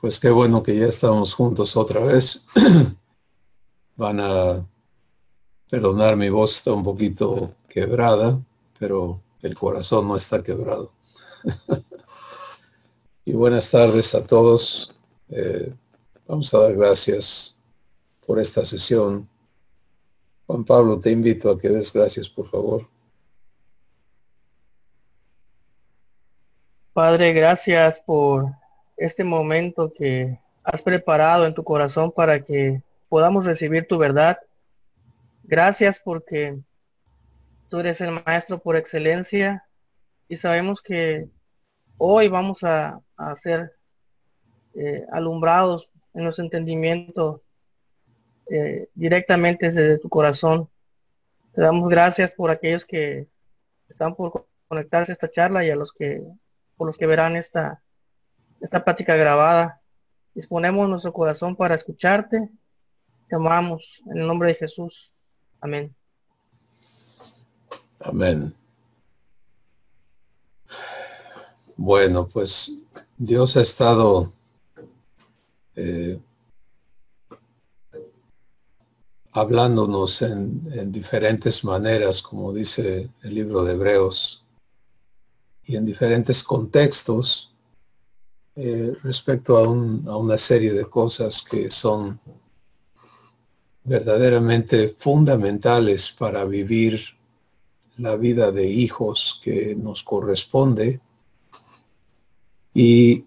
Pues qué bueno que ya estamos juntos otra vez. Van a perdonar, mi voz está un poquito quebrada, pero el corazón no está quebrado. Y buenas tardes a todos. Vamos a dar gracias por esta sesión. Juan Pablo, te invito a que des gracias, por favor. Padre, gracias por este momento que has preparado en tu corazón para que podamos recibir tu verdad. Gracias porque tú eres el maestro por excelencia y sabemos que hoy vamos a ser alumbrados en nuestro entendimiento directamente desde tu corazón. Te damos gracias por aquellos que están por conectarse a esta charla y por los que verán esta plática grabada. Disponemos nuestro corazón para escucharte. Te amamos en el nombre de Jesús. Amén. Amén. Bueno, pues Dios ha estado hablándonos en diferentes maneras, como dice el libro de Hebreos, y en diferentes contextos respecto a una serie de cosas que son verdaderamente fundamentales para vivir la vida de hijos que nos corresponde. Y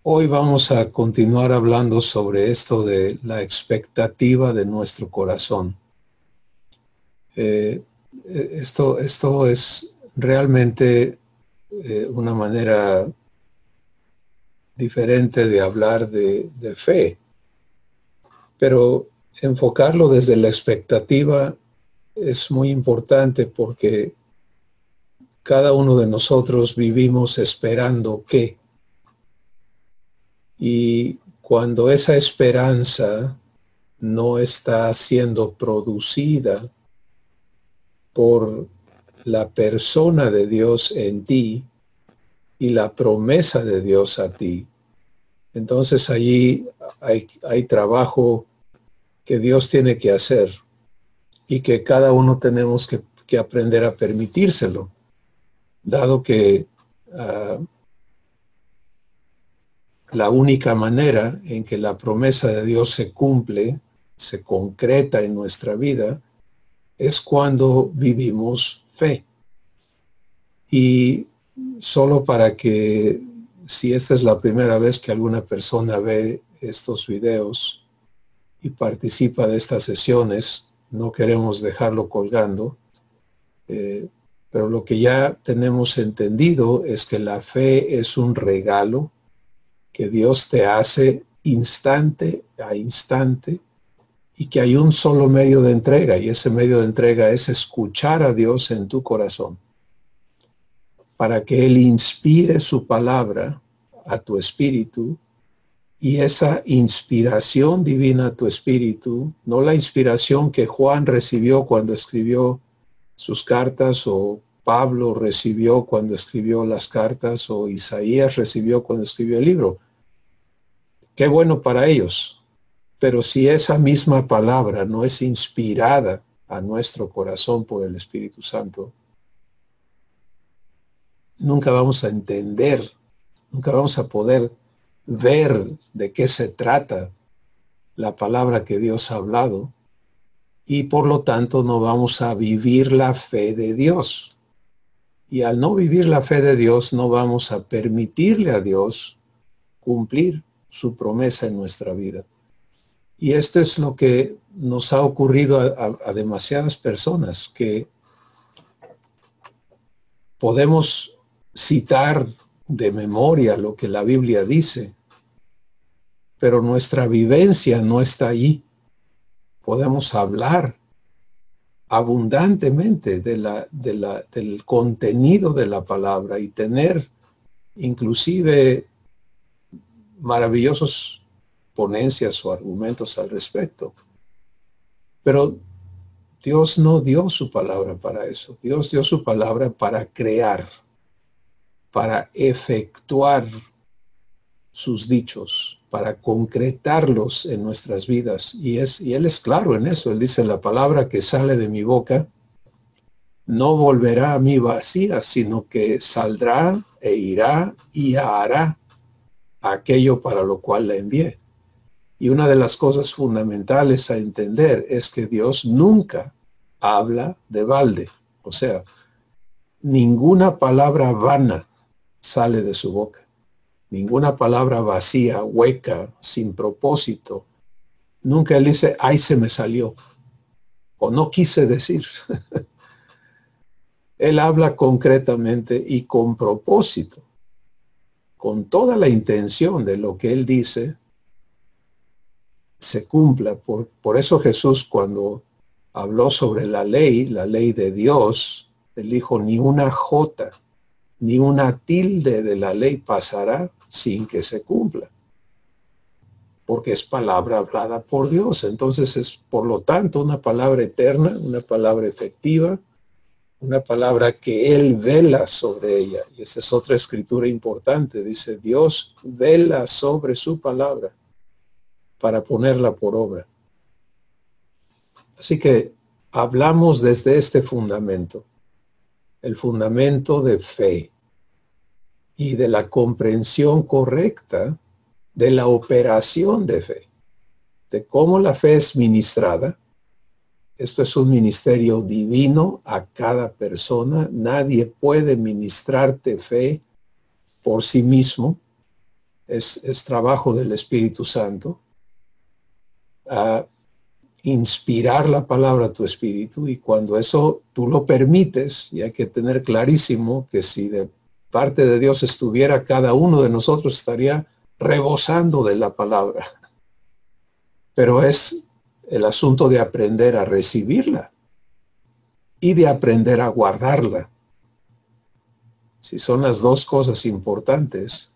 hoy vamos a continuar hablando sobre esto de la expectativa de nuestro corazón. Esto es realmente una manera diferente de hablar de fe, pero enfocarlo desde la expectativa es muy importante porque cada uno de nosotros vivimos esperando qué. Y cuando esa esperanza no está siendo producida por la persona de Dios en ti y la promesa de Dios a ti, entonces allí hay trabajo que Dios tiene que hacer y que cada uno tenemos que aprender a permitírselo, dado que la única manera en que la promesa de Dios se cumple, se concreta en nuestra vida, es cuando vivimos fe. Y solo para que, si esta es la primera vez que alguna persona ve estos videos y participa de estas sesiones, no queremos dejarlo colgando, pero lo que ya tenemos entendido es que la fe es un regalo que Dios te hace instante a instante y que hay un solo medio de entrega, y ese medio de entrega es escuchar a Dios en tu corazón para que Él inspire su palabra a tu espíritu, y esa inspiración divina a tu espíritu, no la inspiración que Juan recibió cuando escribió sus cartas, o Pablo recibió cuando escribió las cartas, o Isaías recibió cuando escribió el libro. Qué bueno para ellos, pero si esa misma palabra no es inspirada a nuestro corazón por el Espíritu Santo, nunca vamos a entender, nunca vamos a poder ver de qué se trata la palabra que Dios ha hablado, y por lo tanto no vamos a vivir la fe de Dios. Y al no vivir la fe de Dios, no vamos a permitirle a Dios cumplir su promesa en nuestra vida. Y esto es lo que nos ha ocurrido a demasiadas personas, que podemos citar de memoria lo que la Biblia dice, pero nuestra vivencia no está allí. Podemos hablar abundantemente del contenido de la palabra y tener inclusive maravillosos ponencias o argumentos al respecto. Pero Dios no dio su palabra para eso. Dios dio su palabra para crear, para efectuar sus dichos, para concretarlos en nuestras vidas. Y Él es claro en eso. Él dice, la palabra que sale de mi boca no volverá a mí vacía, sino que saldrá e irá y hará aquello para lo cual la envié. Y una de las cosas fundamentales a entender es que Dios nunca habla de balde. O sea, ninguna palabra vana sale de su boca. Ninguna palabra vacía, hueca, sin propósito. Nunca Él dice, ay, se me salió. O no quise decir. Él habla concretamente y con propósito, con toda la intención de lo que Él dice, se cumpla. Por eso Jesús, cuando habló sobre la ley de Dios, Él dijo, ni una jota, ni una tilde de la ley pasará sin que se cumpla. Porque es palabra hablada por Dios. Entonces es, por lo tanto, una palabra eterna, una palabra efectiva, una palabra que Él vela sobre ella. Y esa es otra escritura importante. Dice, Dios vela sobre su palabra para ponerla por obra. Así que hablamos desde este fundamento, el fundamento de fe y de la comprensión correcta de la operación de fe, de cómo la fe es ministrada. Esto es un ministerio divino a cada persona. Nadie puede ministrarte fe por sí mismo. Es trabajo del Espíritu Santo. Inspirar la palabra a tu espíritu, y cuando eso tú lo permites, y hay que tener clarísimo que si de parte de Dios estuviera, cada uno de nosotros estaría rebosando de la palabra. Pero es el asunto de aprender a recibirla y de aprender a guardarla. Si son las dos cosas importantes,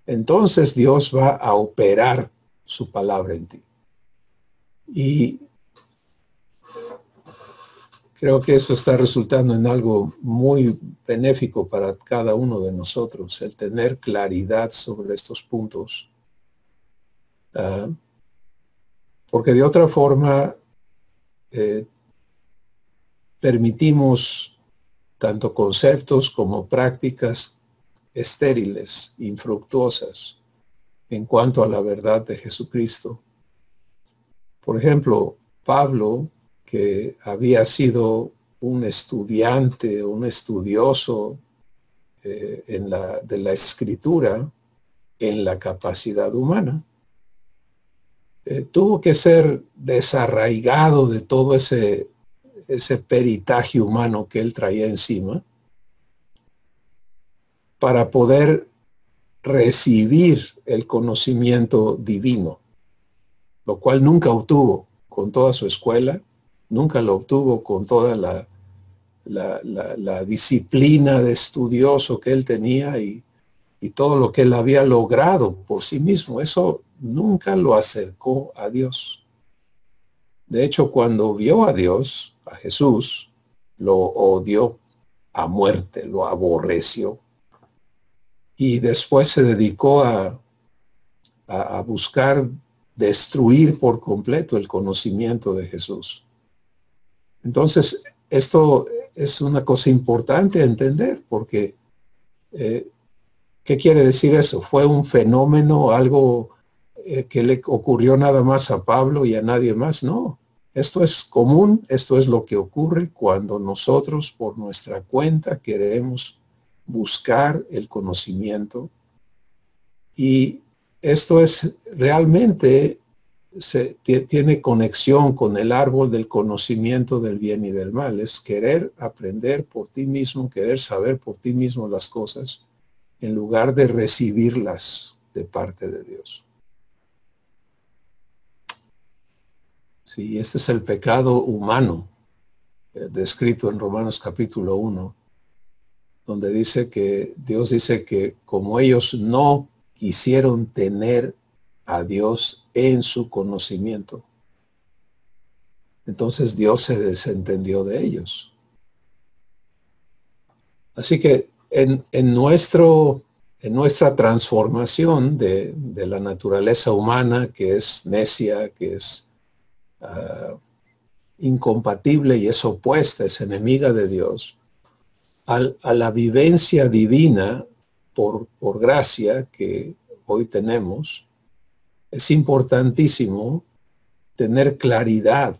entonces Dios va a operar su palabra en ti. Y creo que eso está resultando en algo muy benéfico para cada uno de nosotros, el tener claridad sobre estos puntos. Porque de otra forma permitimos tanto conceptos como prácticas estériles, infructuosas en cuanto a la verdad de Jesucristo. Por ejemplo, Pablo, que había sido un estudiante, un estudioso de la Escritura en la capacidad humana, tuvo que ser desarraigado de todo ese peritaje humano que él traía encima para poder recibir el conocimiento divino, lo cual nunca obtuvo con toda su escuela, nunca lo obtuvo con toda la disciplina de estudioso que él tenía y todo lo que él había logrado por sí mismo. Eso nunca lo acercó a Dios. De hecho, cuando vio a Dios, a Jesús, lo odió a muerte, lo aborreció. Y después se dedicó a buscar destruir por completo el conocimiento de Jesús. Entonces, esto es una cosa importante a entender, porque ¿qué quiere decir eso? ¿Fue un fenómeno, algo que le ocurrió nada más a Pablo y a nadie más? No, esto es común, esto es lo que ocurre cuando nosotros por nuestra cuenta queremos buscar el conocimiento. Y esto es realmente, tiene conexión con el árbol del conocimiento del bien y del mal. Es querer aprender por ti mismo, querer saber por ti mismo las cosas, en lugar de recibirlas de parte de Dios. Sí, este es el pecado humano, descrito en Romanos capítulo 1, donde dice que Dios dice que como ellos no quisieron tener a Dios en su conocimiento, entonces Dios se desentendió de ellos. Así que en nuestro en nuestra transformación de la naturaleza humana, que es necia, que es incompatible y es opuesta, es enemiga de Dios, a la vivencia divina por gracia que hoy tenemos, es importantísimo tener claridad.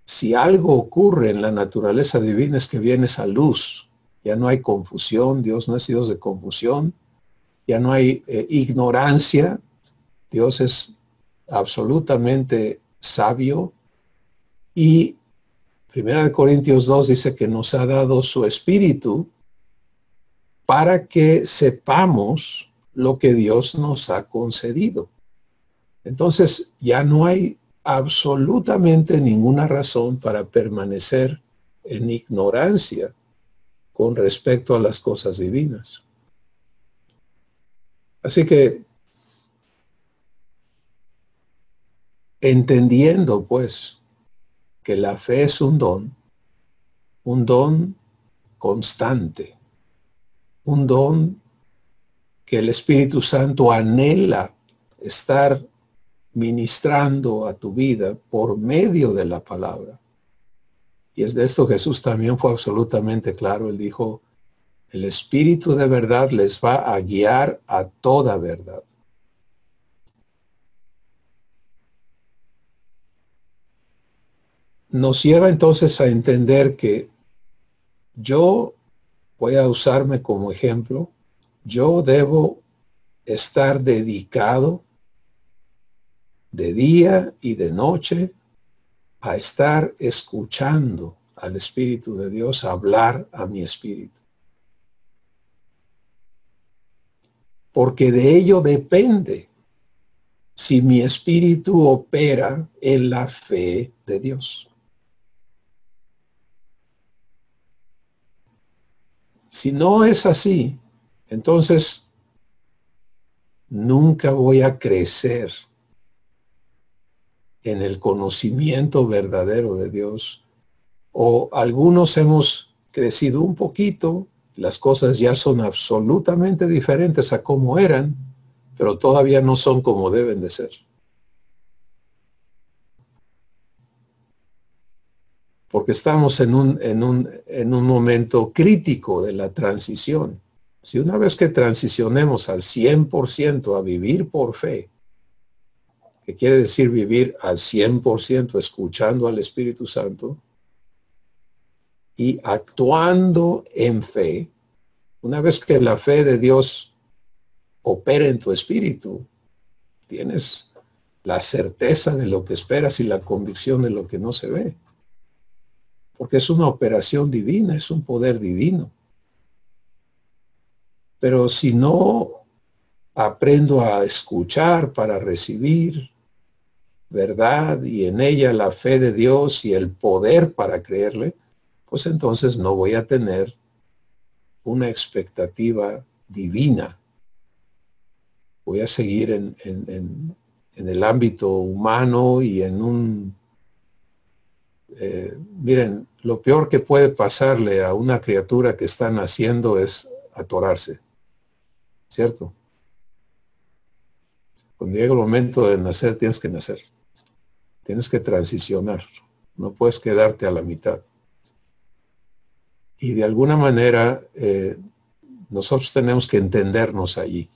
Si algo ocurre en la naturaleza divina es que viene esa luz. Ya no hay confusión, Dios no es Dios de confusión. Ya no hay ignorancia, Dios es absolutamente sabio. Y 1 Corintios 2 dice que nos ha dado su espíritu para que sepamos lo que Dios nos ha concedido. Entonces ya no hay absolutamente ninguna razón para permanecer en ignorancia con respecto a las cosas divinas. Así que, entendiendo pues que la fe es un don constante, un don que el Espíritu Santo anhela estar ministrando a tu vida por medio de la palabra. Y es de esto Jesús también fue absolutamente claro. Él dijo, el Espíritu de verdad les va a guiar a toda verdad. Nos lleva entonces a entender que yo voy a usarme como ejemplo. Yo debo estar dedicado de día y de noche a estar escuchando al Espíritu de Dios hablar a mi espíritu. Porque de ello depende si mi espíritu opera en la fe de Dios. Si no es así, entonces nunca voy a crecer en el conocimiento verdadero de Dios. O algunos hemos crecido un poquito, las cosas ya son absolutamente diferentes a como eran, pero todavía no son como deben de ser. Porque estamos en un momento crítico de la transición. Si una vez que transicionemos al 100% a vivir por fe, que quiere decir vivir al 100% escuchando al Espíritu Santo y actuando en fe, una vez que la fe de Dios opera en tu espíritu, tienes la certeza de lo que esperas y la convicción de lo que no se ve. Porque es una operación divina, es un poder divino. Pero si no aprendo a escuchar para recibir verdad y en ella la fe de Dios y el poder para creerle, pues entonces no voy a tener una expectativa divina. Voy a seguir en el ámbito humano y en un... miren, lo peor que puede pasarle a una criatura que está naciendo es atorarse, ¿cierto? Cuando llega el momento de nacer, tienes que nacer. Tienes que transicionar. No puedes quedarte a la mitad. Y de alguna manera, nosotros tenemos que entendernos allí,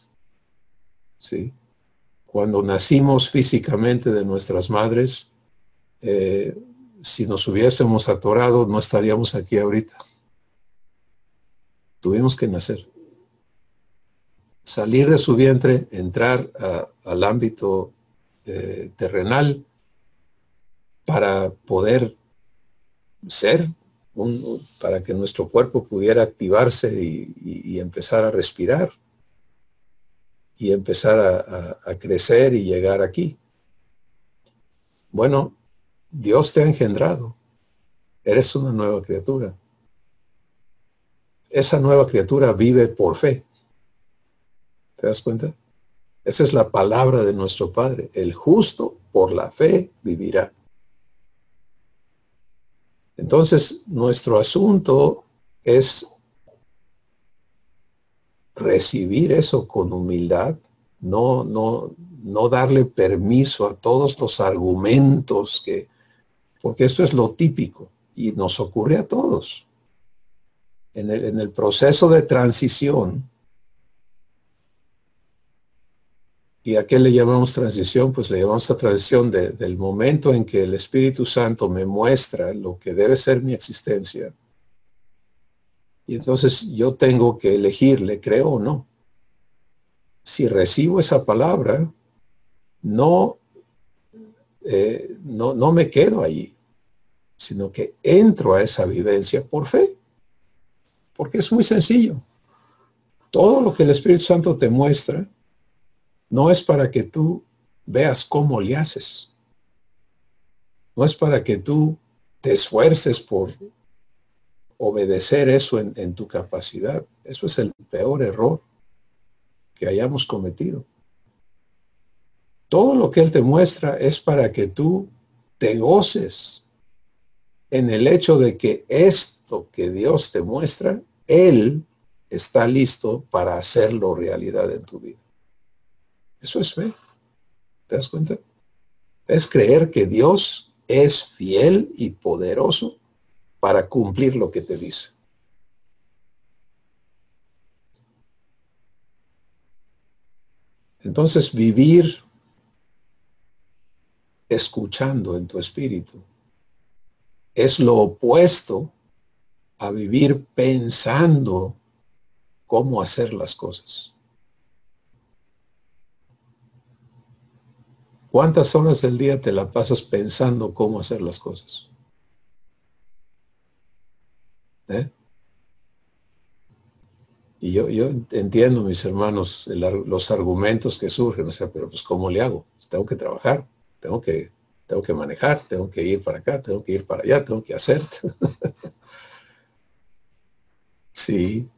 ¿sí? Cuando nacimos físicamente de nuestras madres, si nos hubiésemos atorado, no estaríamos aquí ahorita. Tuvimos que nacer. Salir de su vientre, entrar al ámbito terrenal para poder ser, para que nuestro cuerpo pudiera activarse y empezar a respirar y empezar a crecer y llegar aquí. Bueno, Dios te ha engendrado. Eres una nueva criatura. Esa nueva criatura vive por fe. ¿Te das cuenta? Esa es la palabra de nuestro Padre. El justo por la fe vivirá. Entonces, nuestro asunto es recibir eso con humildad, no darle permiso a todos los argumentos porque esto es lo típico y nos ocurre a todos. En el proceso de transición, ¿y a qué le llamamos transición? Pues le llamamos la transición del momento en que el Espíritu Santo me muestra lo que debe ser mi existencia. Y entonces yo tengo que elegir, ¿le creo o no? Si recibo esa palabra, no me quedo allí, sino que entro a esa vivencia por fe. Porque es muy sencillo. Todo lo que el Espíritu Santo te muestra no es para que tú veas cómo le haces. No es para que tú te esfuerces por obedecer eso en tu capacidad. Eso es el peor error que hayamos cometido. Todo lo que Él te muestra es para que tú te goces en el hecho de que esto que Dios te muestra, Él está listo para hacerlo realidad en tu vida. Eso es fe. ¿Te das cuenta? Es creer que Dios es fiel y poderoso para cumplir lo que te dice. Entonces, vivir escuchando en tu espíritu es lo opuesto a vivir pensando cómo hacer las cosas. ¿Cuántas horas del día te la pasas pensando cómo hacer las cosas? Y yo entiendo, mis hermanos, los argumentos que surgen, o sea, pero pues ¿cómo le hago? Pues tengo que trabajar, tengo que manejar, tengo que ir para acá, tengo que ir para allá, tengo que hacer. Sí.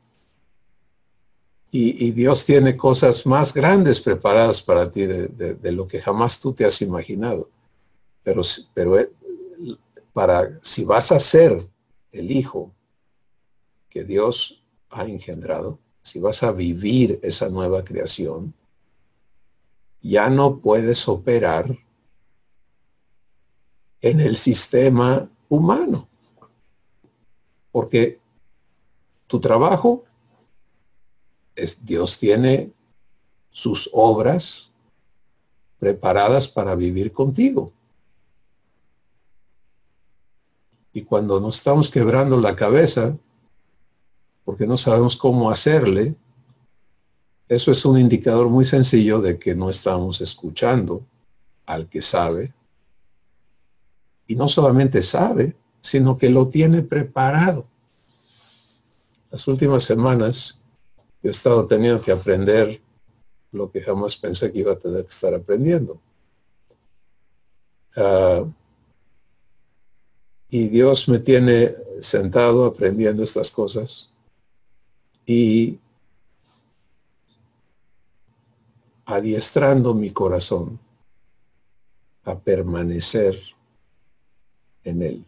Y Dios tiene cosas más grandes preparadas para ti de lo que jamás tú te has imaginado. Pero si vas a ser el hijo que Dios ha engendrado, si vas a vivir esa nueva creación, ya no puedes operar en el sistema humano. Porque tu trabajo Dios tiene sus obras preparadas para vivir contigo. Y cuando nos estamos quebrando la cabeza, porque no sabemos cómo hacerle, eso es un indicador muy sencillo de que no estamos escuchando al que sabe. Y no solamente sabe, sino que lo tiene preparado. Las últimas semanas yo he estado teniendo que aprender lo que jamás pensé que iba a tener que estar aprendiendo. Y Dios me tiene sentado aprendiendo estas cosas y adiestrando mi corazón a permanecer en Él.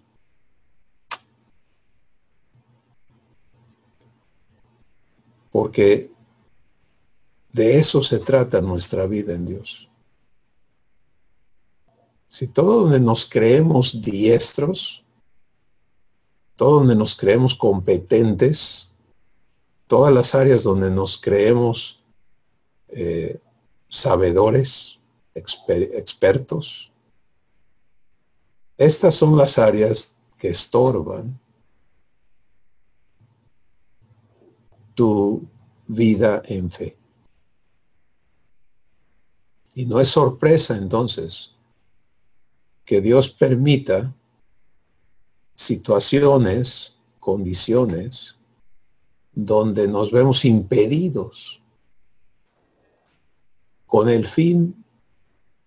Porque de eso se trata nuestra vida en Dios. Si todo donde nos creemos diestros, todo donde nos creemos competentes, todas las áreas donde nos creemos sabedores, expertos, estas son las áreas que estorban tu vida en fe. Y no es sorpresa entonces que Dios permita situaciones, condiciones, donde nos vemos impedidos con el fin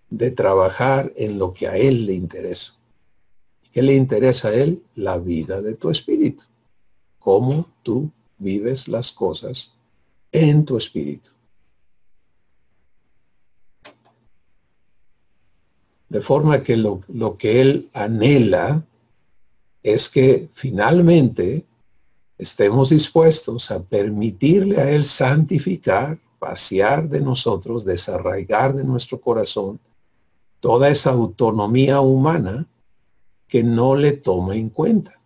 de trabajar en lo que a Él le interesa. ¿Qué le interesa a Él? La vida de tu espíritu. Cómo tú vives las cosas en tu espíritu. De forma que lo que Él anhela es que finalmente estemos dispuestos a permitirle a Él santificar, vaciar de nosotros, desarraigar de nuestro corazón toda esa autonomía humana que no le toma en cuenta.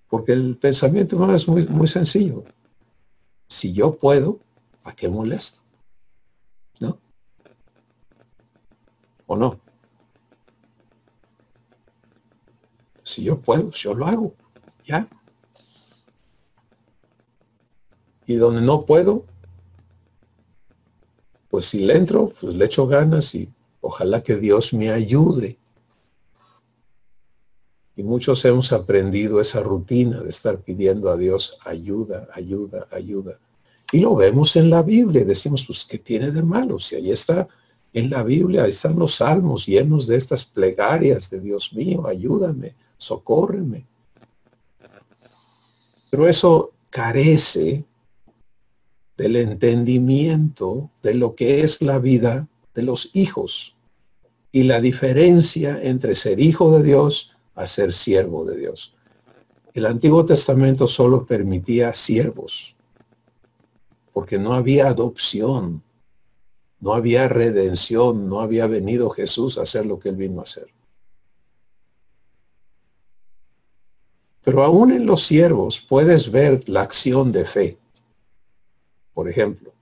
Porque el pensamiento humano es muy, muy sencillo. Si yo puedo, ¿para qué molesto? ¿No? ¿O no? Si yo puedo, yo lo hago. ¿Ya? Y donde no puedo, pues si le entro, pues le echo ganas y ojalá que Dios me ayude. Y muchos hemos aprendido esa rutina de estar pidiendo a Dios ayuda, ayuda, ayuda. Y lo vemos en la Biblia. Decimos, pues, ¿qué tiene de malo? Si ahí está en la Biblia, ahí están los salmos llenos de estas plegarias de Dios mío, ayúdame, socórreme. Pero eso carece del entendimiento de lo que es la vida de los hijos y la diferencia entre ser hijo de Dios a ser siervo de Dios. El Antiguo Testamento solo permitía siervos, porque no había adopción, no había redención, no había venido Jesús a hacer lo que Él vino a hacer. Pero aún en los siervos puedes ver la acción de fe. Por ejemplo,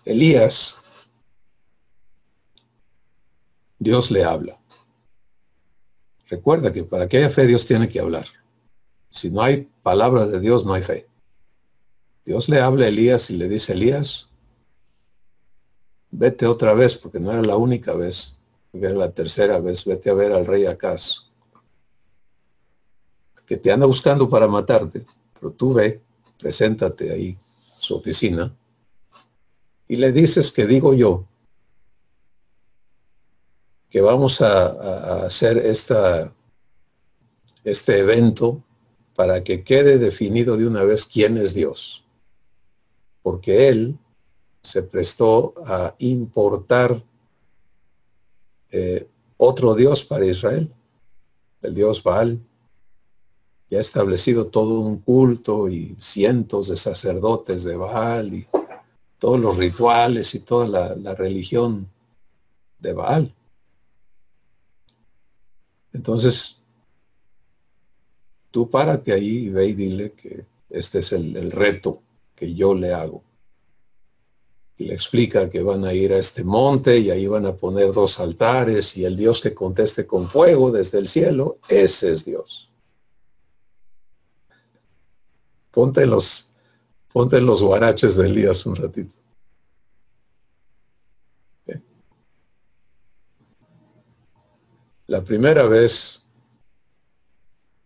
Elías, Dios le habla. Recuerda que para que haya fe Dios tiene que hablar. Si no hay palabra de Dios, no hay fe. Dios le habla a Elías y le dice, Elías, vete otra vez, porque no era la única vez, era la tercera vez, vete a ver al rey Acaz, que te anda buscando para matarte, pero tú ve, preséntate ahí a su oficina, y le dices que digo yo, que vamos a hacer este evento para que quede definido de una vez quién es Dios. Porque Él se prestó a importar otro Dios para Israel, el Dios Baal. Ya ha establecido todo un culto y cientos de sacerdotes de Baal y todos los rituales y toda la religión de Baal. Entonces, tú párate ahí y ve y dile que este es el reto que yo le hago. Y le explica que van a ir a este monte y ahí van a poner 2 altares y el Dios que conteste con fuego desde el cielo, ese es Dios. Ponte en los guaraches de Elías un ratito. La primera vez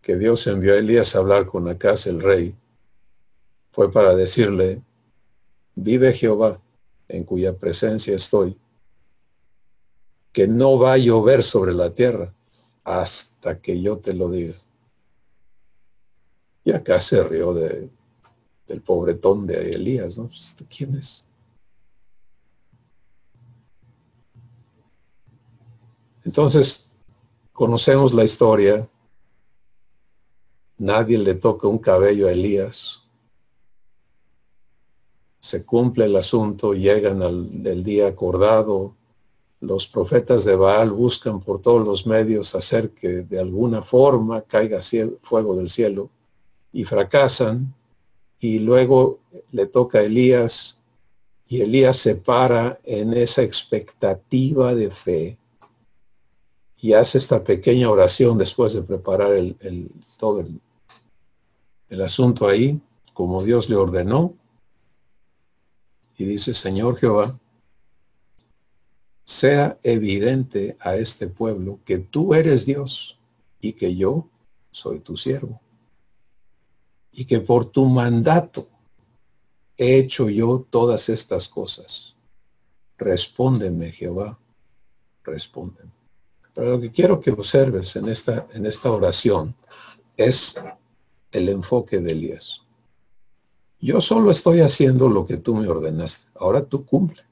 que Dios envió a Elías a hablar con Acaz el rey fue para decirle, vive Jehová, en cuya presencia estoy, que no va a llover sobre la tierra hasta que yo te lo diga. Y Acaz se rió del pobretón de Elías, ¿no? ¿Quién es? Entonces, conocemos la historia. Nadie le toca un cabello a Elías. Se cumple el asunto, llegan al día acordado. Los profetas de Baal buscan por todos los medios hacer que de alguna forma caiga fuego del cielo y fracasan. Y luego le toca a Elías y Elías se para en esa expectativa de fe y hace esta pequeña oración después de preparar todo el asunto ahí, como Dios le ordenó. Y dice, Señor Jehová, sea evidente a este pueblo que tú eres Dios y que yo soy tu siervo. Y que por tu mandato he hecho yo todas estas cosas. Respóndeme, Jehová, respóndeme. Pero lo que quiero que observes en esta oración es el enfoque de Elías. Yo solo estoy haciendo lo que tú me ordenaste. Ahora tú cumple.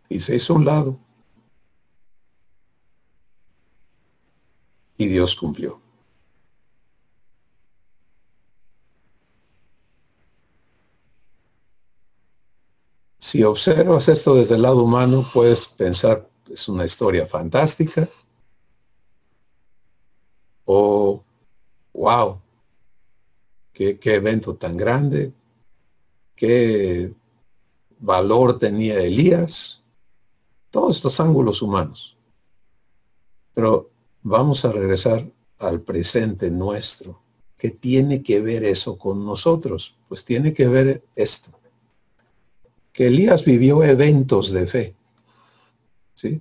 Y se hizo a un lado Y Dios cumplió. Si observas esto desde el lado humano, puedes pensar, es una historia fantástica, o wow, qué evento tan grande, qué valor tenía Elías, todos estos ángulos humanos. Pero vamos a regresar al presente nuestro. ¿Qué tiene que ver eso con nosotros? Pues tiene que ver esto. Que Elías vivió eventos de fe. ¿Sí?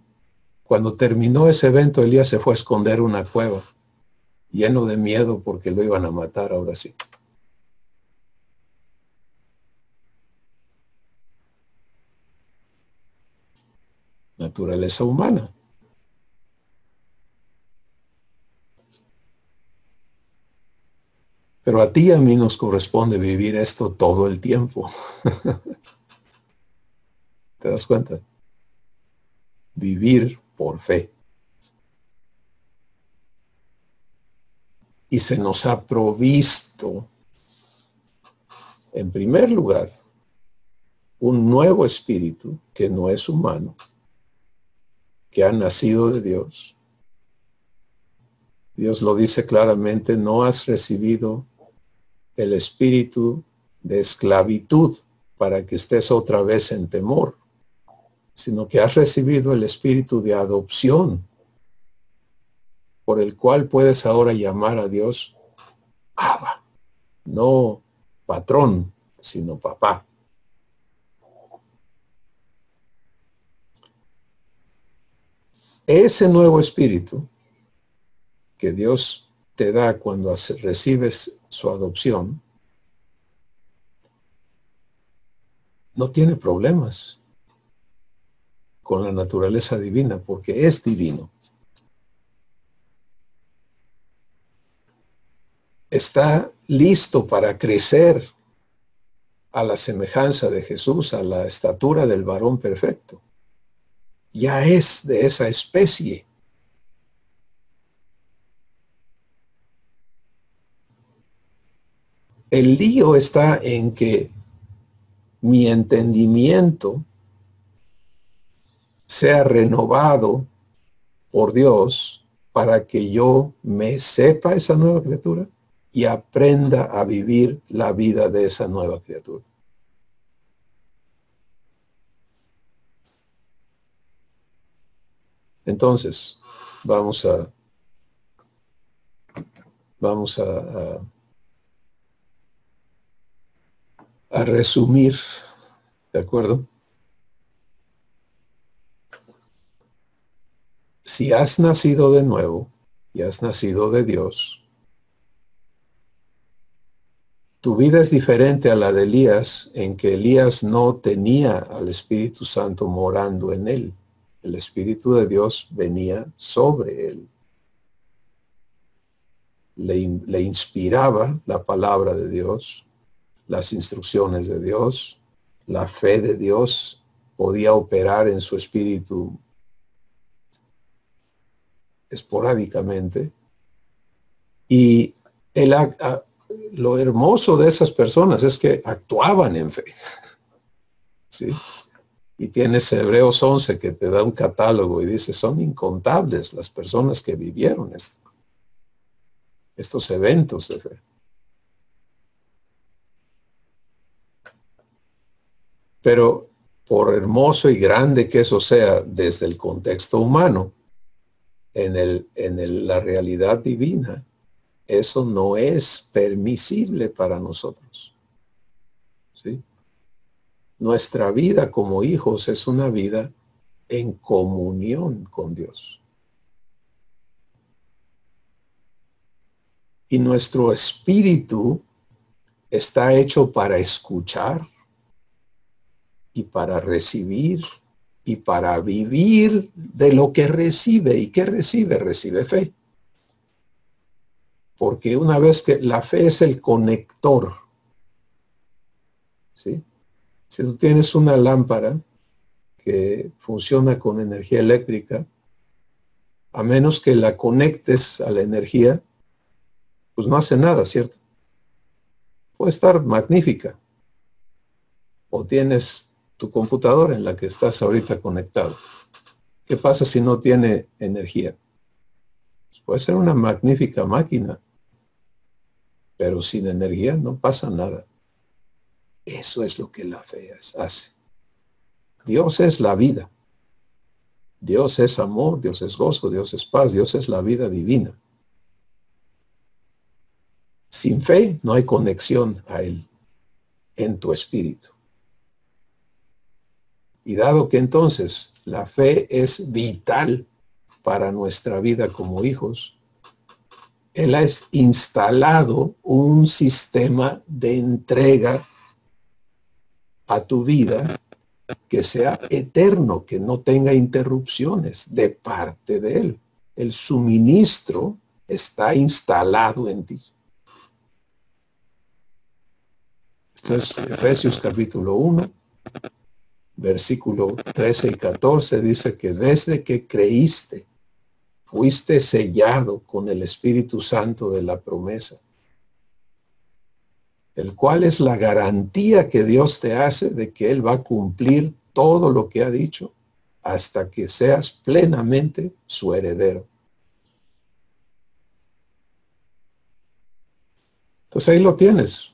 Cuando terminó ese evento, Elías se fue a esconder en una cueva, lleno de miedo porque lo iban a matar ahora sí. Naturaleza humana. Pero a ti y a mí nos corresponde vivir esto todo el tiempo. ¿Te das cuenta? Vivir por fe. Y se nos ha provisto, en primer lugar, un nuevo espíritu que no es humano, que ha nacido de Dios. Dios lo dice claramente, no has recibido el espíritu de esclavitud para que estés otra vez en temor, sino que has recibido el espíritu de adopción, por el cual puedes ahora llamar a Dios Abba, no patrón, sino papá. Ese nuevo espíritu que Dios te da cuando recibes su adopción, no tiene problemas con la naturaleza divina, porque es divino. Está listo para crecer a la semejanza de Jesús, a la estatura del varón perfecto. Ya es de esa especie. El lío está en que mi entendimiento sea renovado por Dios para que yo me sepa esa nueva criatura y aprenda a vivir la vida de esa nueva criatura. Entonces, vamos a resumir, ¿de acuerdo? Si has nacido de nuevo y has nacido de Dios, tu vida es diferente a la de Elías, en que Elías no tenía al Espíritu Santo morando en él. El Espíritu de Dios venía sobre él. Le inspiraba la palabra de Dios, las instrucciones de Dios, la fe de Dios podía operar en su espíritu esporádicamente. Y lo hermoso de esas personas es que actuaban en fe. ¿Sí? Y tienes Hebreos 11 que te da un catálogo y dice, son incontables las personas que vivieron estos eventos de fe. Pero por hermoso y grande que eso sea desde el contexto humano, en la realidad divina, eso no es permisible para nosotros. ¿Sí? Nuestra vida como hijos es una vida en comunión con Dios. Y nuestro espíritu está hecho para escuchar y para recibir y para vivir de lo que recibe. ¿Y qué recibe? Recibe fe. Porque una vez que la fe es el conector, ¿sí? Si tú tienes una lámpara que funciona con energía eléctrica A menos que la conectes a la energía, pues no hace nada, ¿cierto? Puede estar magnífica. O tienes tu computadora en la que estás ahorita conectado. ¿Qué pasa si no tiene energía? Pues puede ser una magnífica máquina, pero sin energía no pasa nada. Eso es lo que la fe hace. Dios es la vida. Dios es amor, Dios es gozo, Dios es paz, Dios es la vida divina. Sin fe no hay conexión a Él en tu espíritu. Y dado que entonces la fe es vital para nuestra vida como hijos, Él ha instalado un sistema de entrega a tu vida que sea eterno, que no tenga interrupciones de parte de Él. El suministro está instalado en ti. Esto es Efesios capítulo 1, versículo 13 y 14, dice que desde que creíste, fuiste sellado con el Espíritu Santo de la promesa, el cual es la garantía que Dios te hace de que Él va a cumplir todo lo que ha dicho hasta que seas plenamente su heredero. Entonces ahí lo tienes.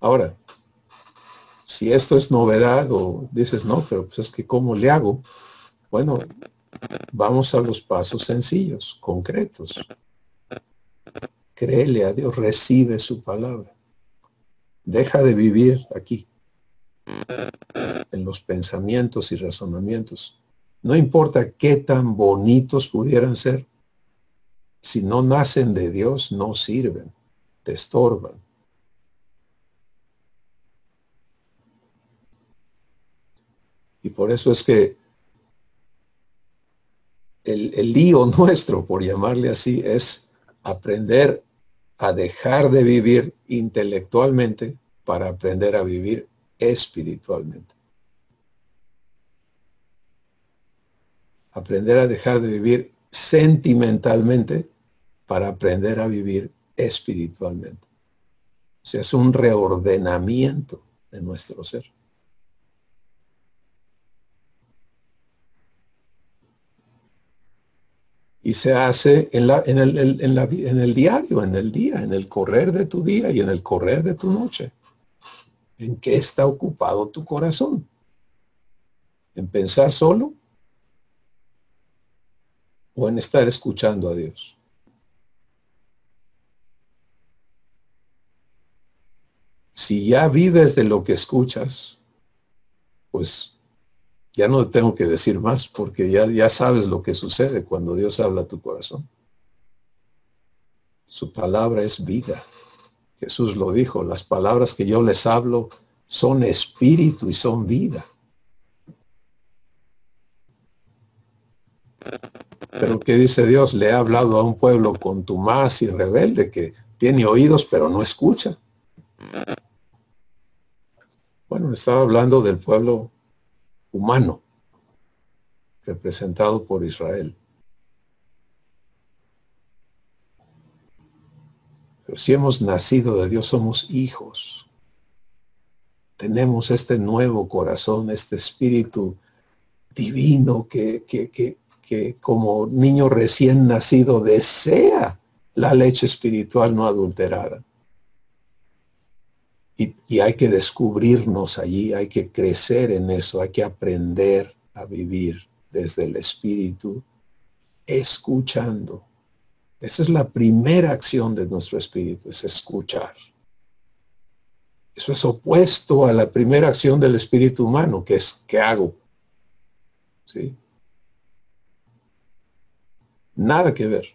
Ahora, si esto es novedad o dices, no, pero pues es que ¿cómo le hago? Bueno, vamos a los pasos sencillos, concretos. Créele a Dios, recibe su palabra. Deja de vivir aquí, en los pensamientos y razonamientos. No importa qué tan bonitos pudieran ser, si no nacen de Dios, no sirven, te estorban. Y por eso es que el lío nuestro, por llamarle así, es aprender a dejar de vivir intelectualmente para aprender a vivir espiritualmente. Aprender a dejar de vivir sentimentalmente para aprender a vivir espiritualmente. O sea, es un reordenamiento de nuestro ser. Y se hace en el diario, en el día, en el correr de tu día y en el correr de tu noche. ¿En qué está ocupado tu corazón? ¿En pensar solo? ¿O en estar escuchando a Dios? Si ya vives de lo que escuchas, pues ya no tengo que decir más, porque ya sabes lo que sucede cuando Dios habla a tu corazón. Su palabra es vida. Jesús lo dijo, las palabras que yo les hablo son espíritu y son vida. Pero ¿qué dice Dios? Le ha hablado a un pueblo contumaz y rebelde que tiene oídos pero no escucha. Bueno, estaba hablando del pueblo humano, representado por Israel. Pero si hemos nacido de Dios, somos hijos. Tenemos este nuevo corazón, este espíritu divino que como niño recién nacido desea la leche espiritual no adulterada. Y hay que descubrirnos allí, hay que crecer en eso, hay que aprender a vivir desde el espíritu, escuchando. Esa es la primera acción de nuestro espíritu, es escuchar. Eso es opuesto a la primera acción del espíritu humano, que es ¿qué hago? ¿Sí? Nada que ver.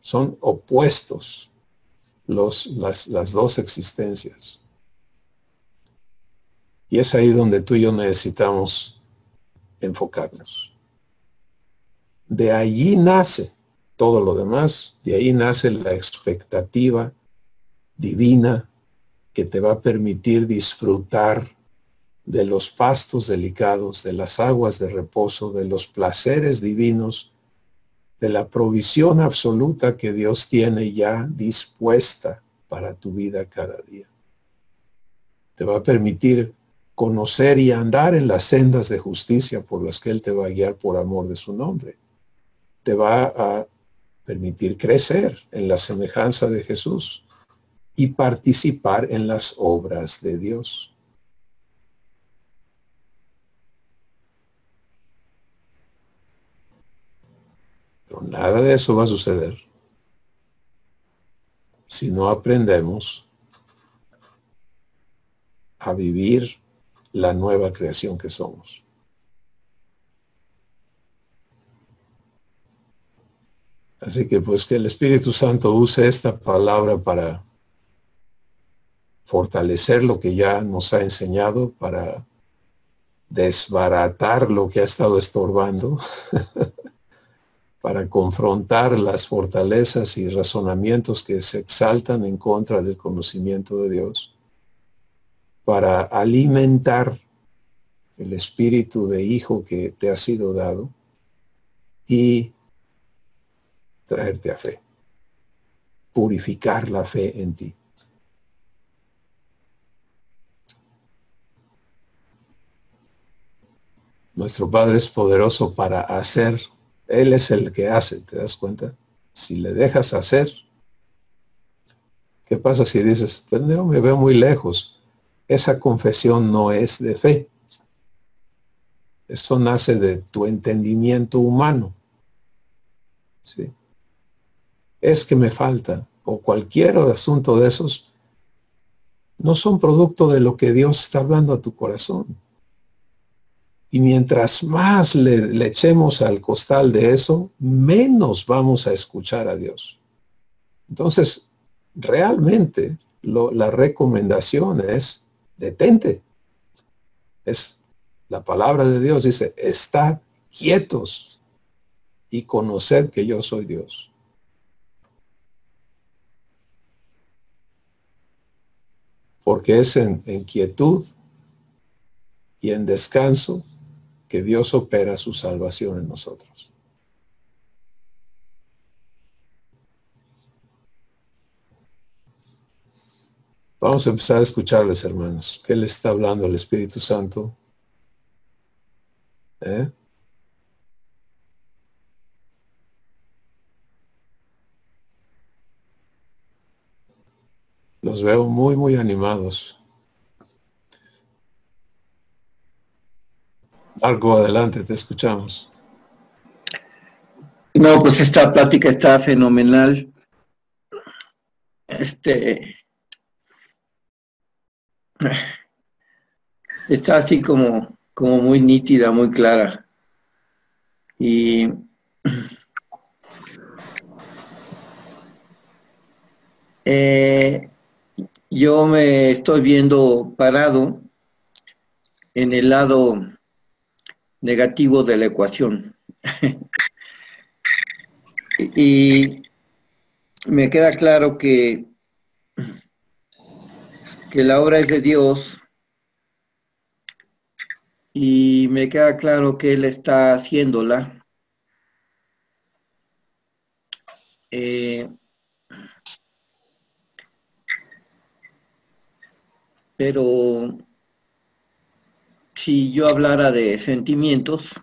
Son opuestos las dos existencias. Y es ahí donde tú y yo necesitamos enfocarnos. De allí nace todo lo demás, de ahí nace la expectativa divina que te va a permitir disfrutar de los pastos delicados, de las aguas de reposo, de los placeres divinos, de la provisión absoluta que Dios tiene ya dispuesta para tu vida cada día. Te va a permitir conocer y andar en las sendas de justicia por las que Él te va a guiar por amor de su nombre. Te va a permitir crecer en la semejanza de Jesús y participar en las obras de Dios. Pero nada de eso va a suceder si no aprendemos a vivir la nueva creación que somos. Así que pues que el Espíritu Santo use esta palabra para fortalecer lo que ya nos ha enseñado, para desbaratar lo que ha estado estorbando, para confrontar las fortalezas y razonamientos que se exaltan en contra del conocimiento de Dios, para alimentar el espíritu de hijo que te ha sido dado y traerte a fe, purificar la fe en ti. Nuestro Padre es poderoso para hacer. Él es el que hace, ¿te das cuenta? Si le dejas hacer, ¿qué pasa si dices, pues no, me veo muy lejos? Esa confesión no es de fe. Eso nace de tu entendimiento humano. ¿Sí? Es que me falta, o cualquier asunto de esos, no son producto de lo que Dios está hablando a tu corazón. Y mientras más le echemos al costal de eso, menos vamos a escuchar a Dios. Entonces, realmente la recomendación es, detente. Es la palabra de Dios, dice, estad quietos y conoced que yo soy Dios. Porque es en quietud y en descanso que Dios opera su salvación en nosotros. Vamos a empezar a escucharles, hermanos. ¿Qué le está hablando el Espíritu Santo? Los veo muy, muy animados. Marco, adelante, te escuchamos. No, pues esta plática está fenomenal. Está así como muy nítida, muy clara. Y yo me estoy viendo parado en el lado negativo de la ecuación. Y me queda claro que la obra es de Dios, y me queda claro que Él está haciéndola. Pero si yo hablara de sentimientos,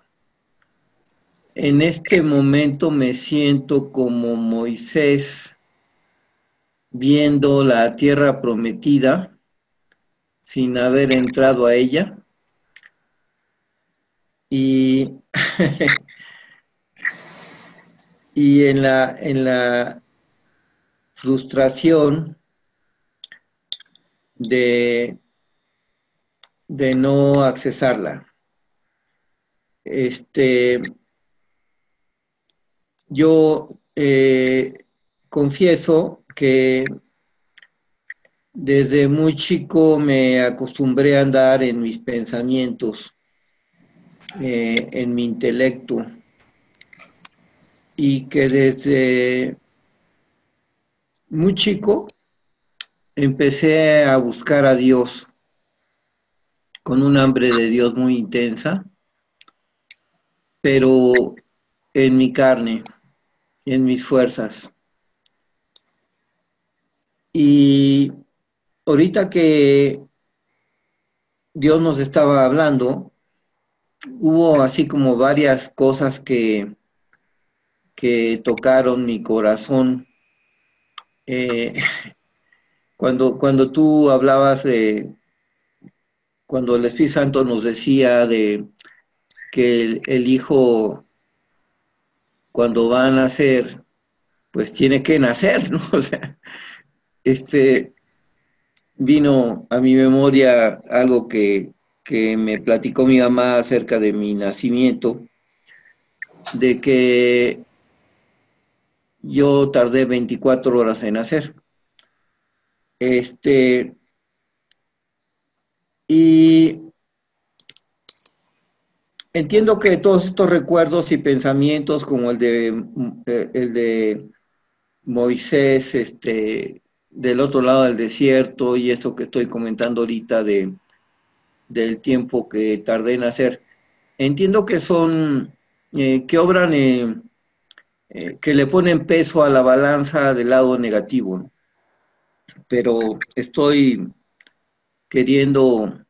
en este momento me siento como Moisés viendo la tierra prometida sin haber entrado a ella. Y, y en la frustración de no accesarla. Yo confieso que desde muy chico me acostumbré a andar en mis pensamientos, en mi intelecto, y que desde muy chico empecé a buscar a Dios con un hambre de Dios muy intensa, pero en mi carne, en mis fuerzas. Y ahorita que Dios nos estaba hablando, hubo así como varias cosas que tocaron mi corazón. Cuando tú hablabas de, cuando el Espíritu Santo nos decía de que el Hijo, cuando va a nacer, pues tiene que nacer, ¿no? O sea, vino a mi memoria algo que me platicó mi mamá acerca de mi nacimiento, de que yo tardé 24 horas en nacer. Y entiendo que todos estos recuerdos y pensamientos, como el de Moisés, del otro lado del desierto, y esto que estoy comentando ahorita del tiempo que tardé en hacer, entiendo que son, que obran, que le ponen peso a la balanza del lado negativo, ¿no? Pero estoy queriendo,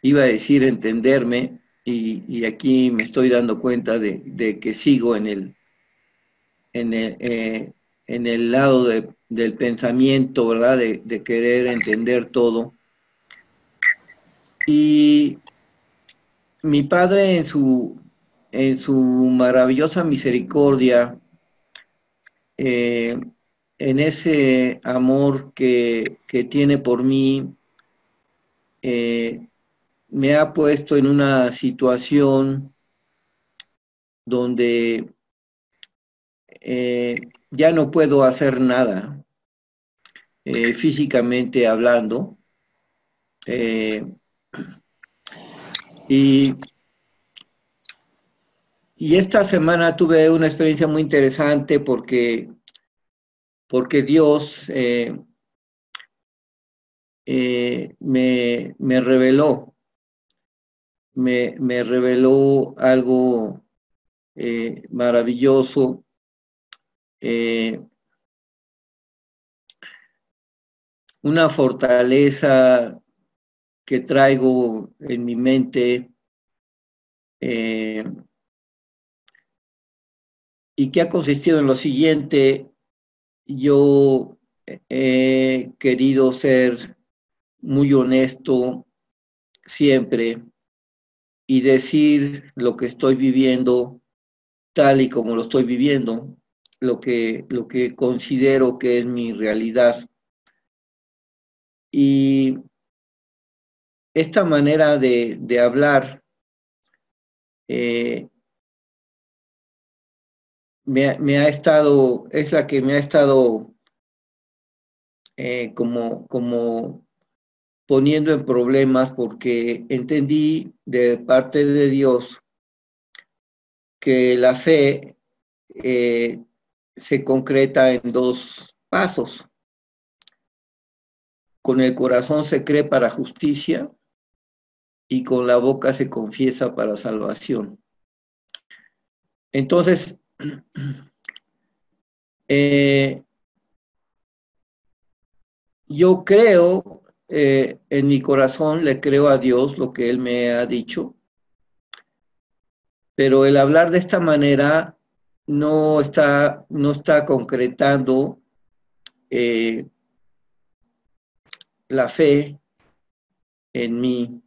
iba a decir entenderme, y aquí me estoy dando cuenta de que sigo en el lado del pensamiento, ¿verdad? De querer entender todo. Y mi Padre en su maravillosa misericordia, en ese amor que tiene por mí, me ha puesto en una situación donde ya no puedo hacer nada, físicamente hablando. Y esta semana tuve una experiencia muy interesante porque Dios me reveló, me reveló algo maravilloso. Una fortaleza que traigo en mi mente, y que ha consistido en lo siguiente. Yo he querido ser muy honesto siempre y decir lo que estoy viviendo tal y como lo estoy viviendo, lo que considero que es mi realidad. Y esta manera de hablar me ha estado, es la que me ha estado como poniendo en problemas, porque entendí de parte de Dios que la fe se concreta en dos pasos. Con el corazón se cree para justicia y con la boca se confiesa para salvación. Entonces, yo creo, en mi corazón le creo a Dios lo que Él me ha dicho, pero el hablar de esta manera no está concretando la fe en mí.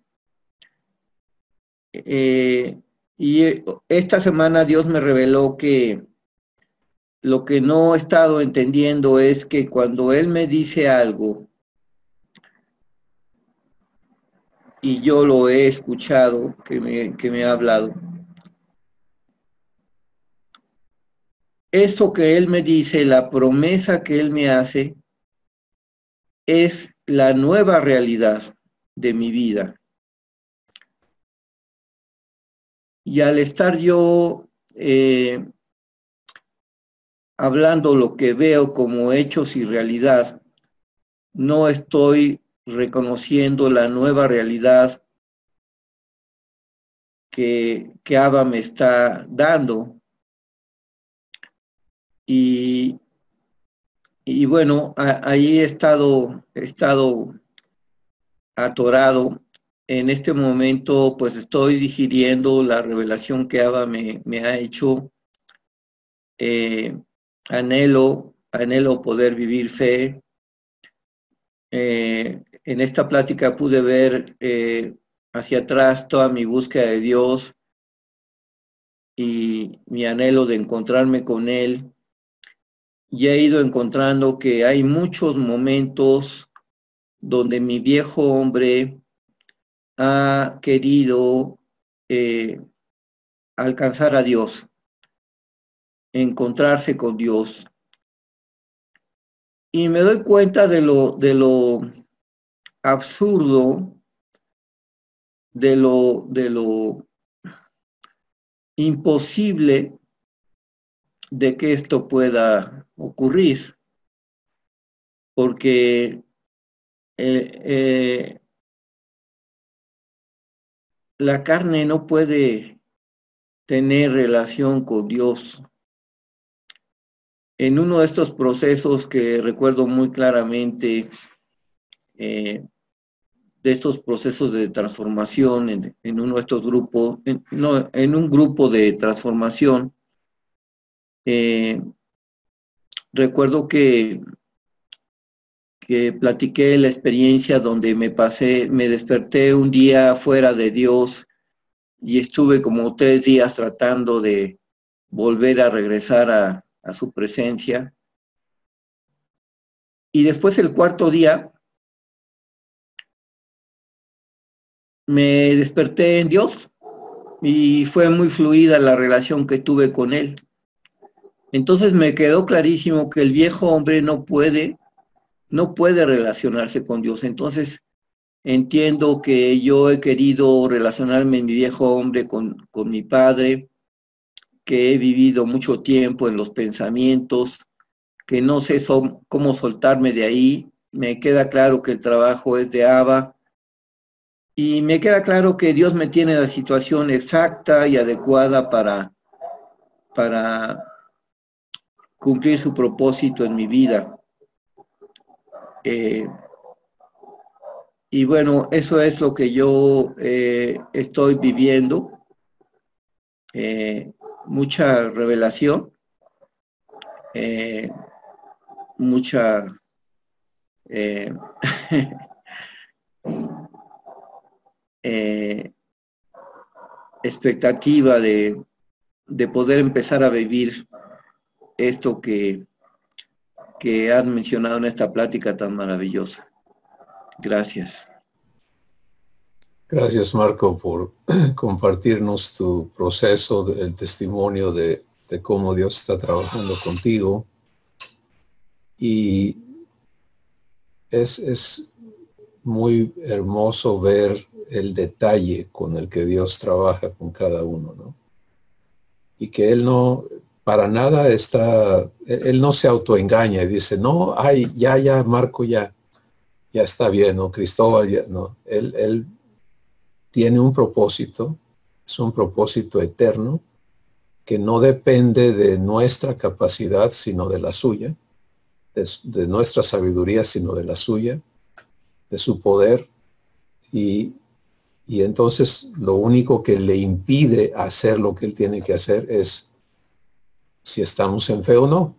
Y esta semana Dios me reveló que lo que no he estado entendiendo es que cuando Él me dice algo y yo lo he escuchado, que me ha hablado, eso que Él me dice, la promesa que Él me hace, es la nueva realidad de mi vida. Y al estar yo hablando lo que veo como hechos y realidad, no estoy reconociendo la nueva realidad que Abba me está dando. Y bueno, ahí he estado atorado. En este momento, pues estoy digiriendo la revelación que Abba me ha hecho. Anhelo poder vivir fe. En esta plática pude ver hacia atrás toda mi búsqueda de Dios y mi anhelo de encontrarme con Él. Y he ido encontrando que hay muchos momentos donde mi viejo hombre ha querido alcanzar a Dios, encontrarse con Dios. Y me doy cuenta de lo absurdo, de lo imposible de que esto pueda ocurrir, porque la carne no puede tener relación con Dios. En uno de estos procesos que recuerdo muy claramente, de estos procesos de transformación en uno de estos grupos, en un grupo de transformación, recuerdo que platiqué la experiencia donde me desperté un día fuera de Dios y estuve como 3 días tratando de volver a regresar a su presencia. Y después el 4.º día me desperté en Dios y fue muy fluida la relación que tuve con Él. Entonces me quedó clarísimo que el viejo hombre no puede relacionarse con Dios. Entonces entiendo que yo he querido relacionarme en mi viejo hombre con mi padre, que he vivido mucho tiempo en los pensamientos, que no sé cómo soltarme de ahí. Me queda claro que el trabajo es de Abba y me queda claro que Dios me tiene la situación exacta y adecuada para cumplir su propósito en mi vida. Y bueno, eso es lo que yo estoy viviendo. Mucha revelación, mucha expectativa de poder empezar a vivir esto que has mencionado en esta plática tan maravillosa. Gracias. Gracias, Marco, por compartirnos tu proceso, el testimonio de cómo Dios está trabajando contigo. Y es muy hermoso ver el detalle con el que Dios trabaja con cada uno, ¿no? Y que Él no, para nada Él no se autoengaña y dice, no, ay, ya, Marco, ya está bien, ¿no? Cristóbal, ya, no. Él tiene un propósito, es un propósito eterno, que no depende de nuestra capacidad, sino de la suya, de nuestra sabiduría, sino de la suya, de su poder. Y entonces lo único que le impide hacer lo que Él tiene que hacer es si estamos en fe o no.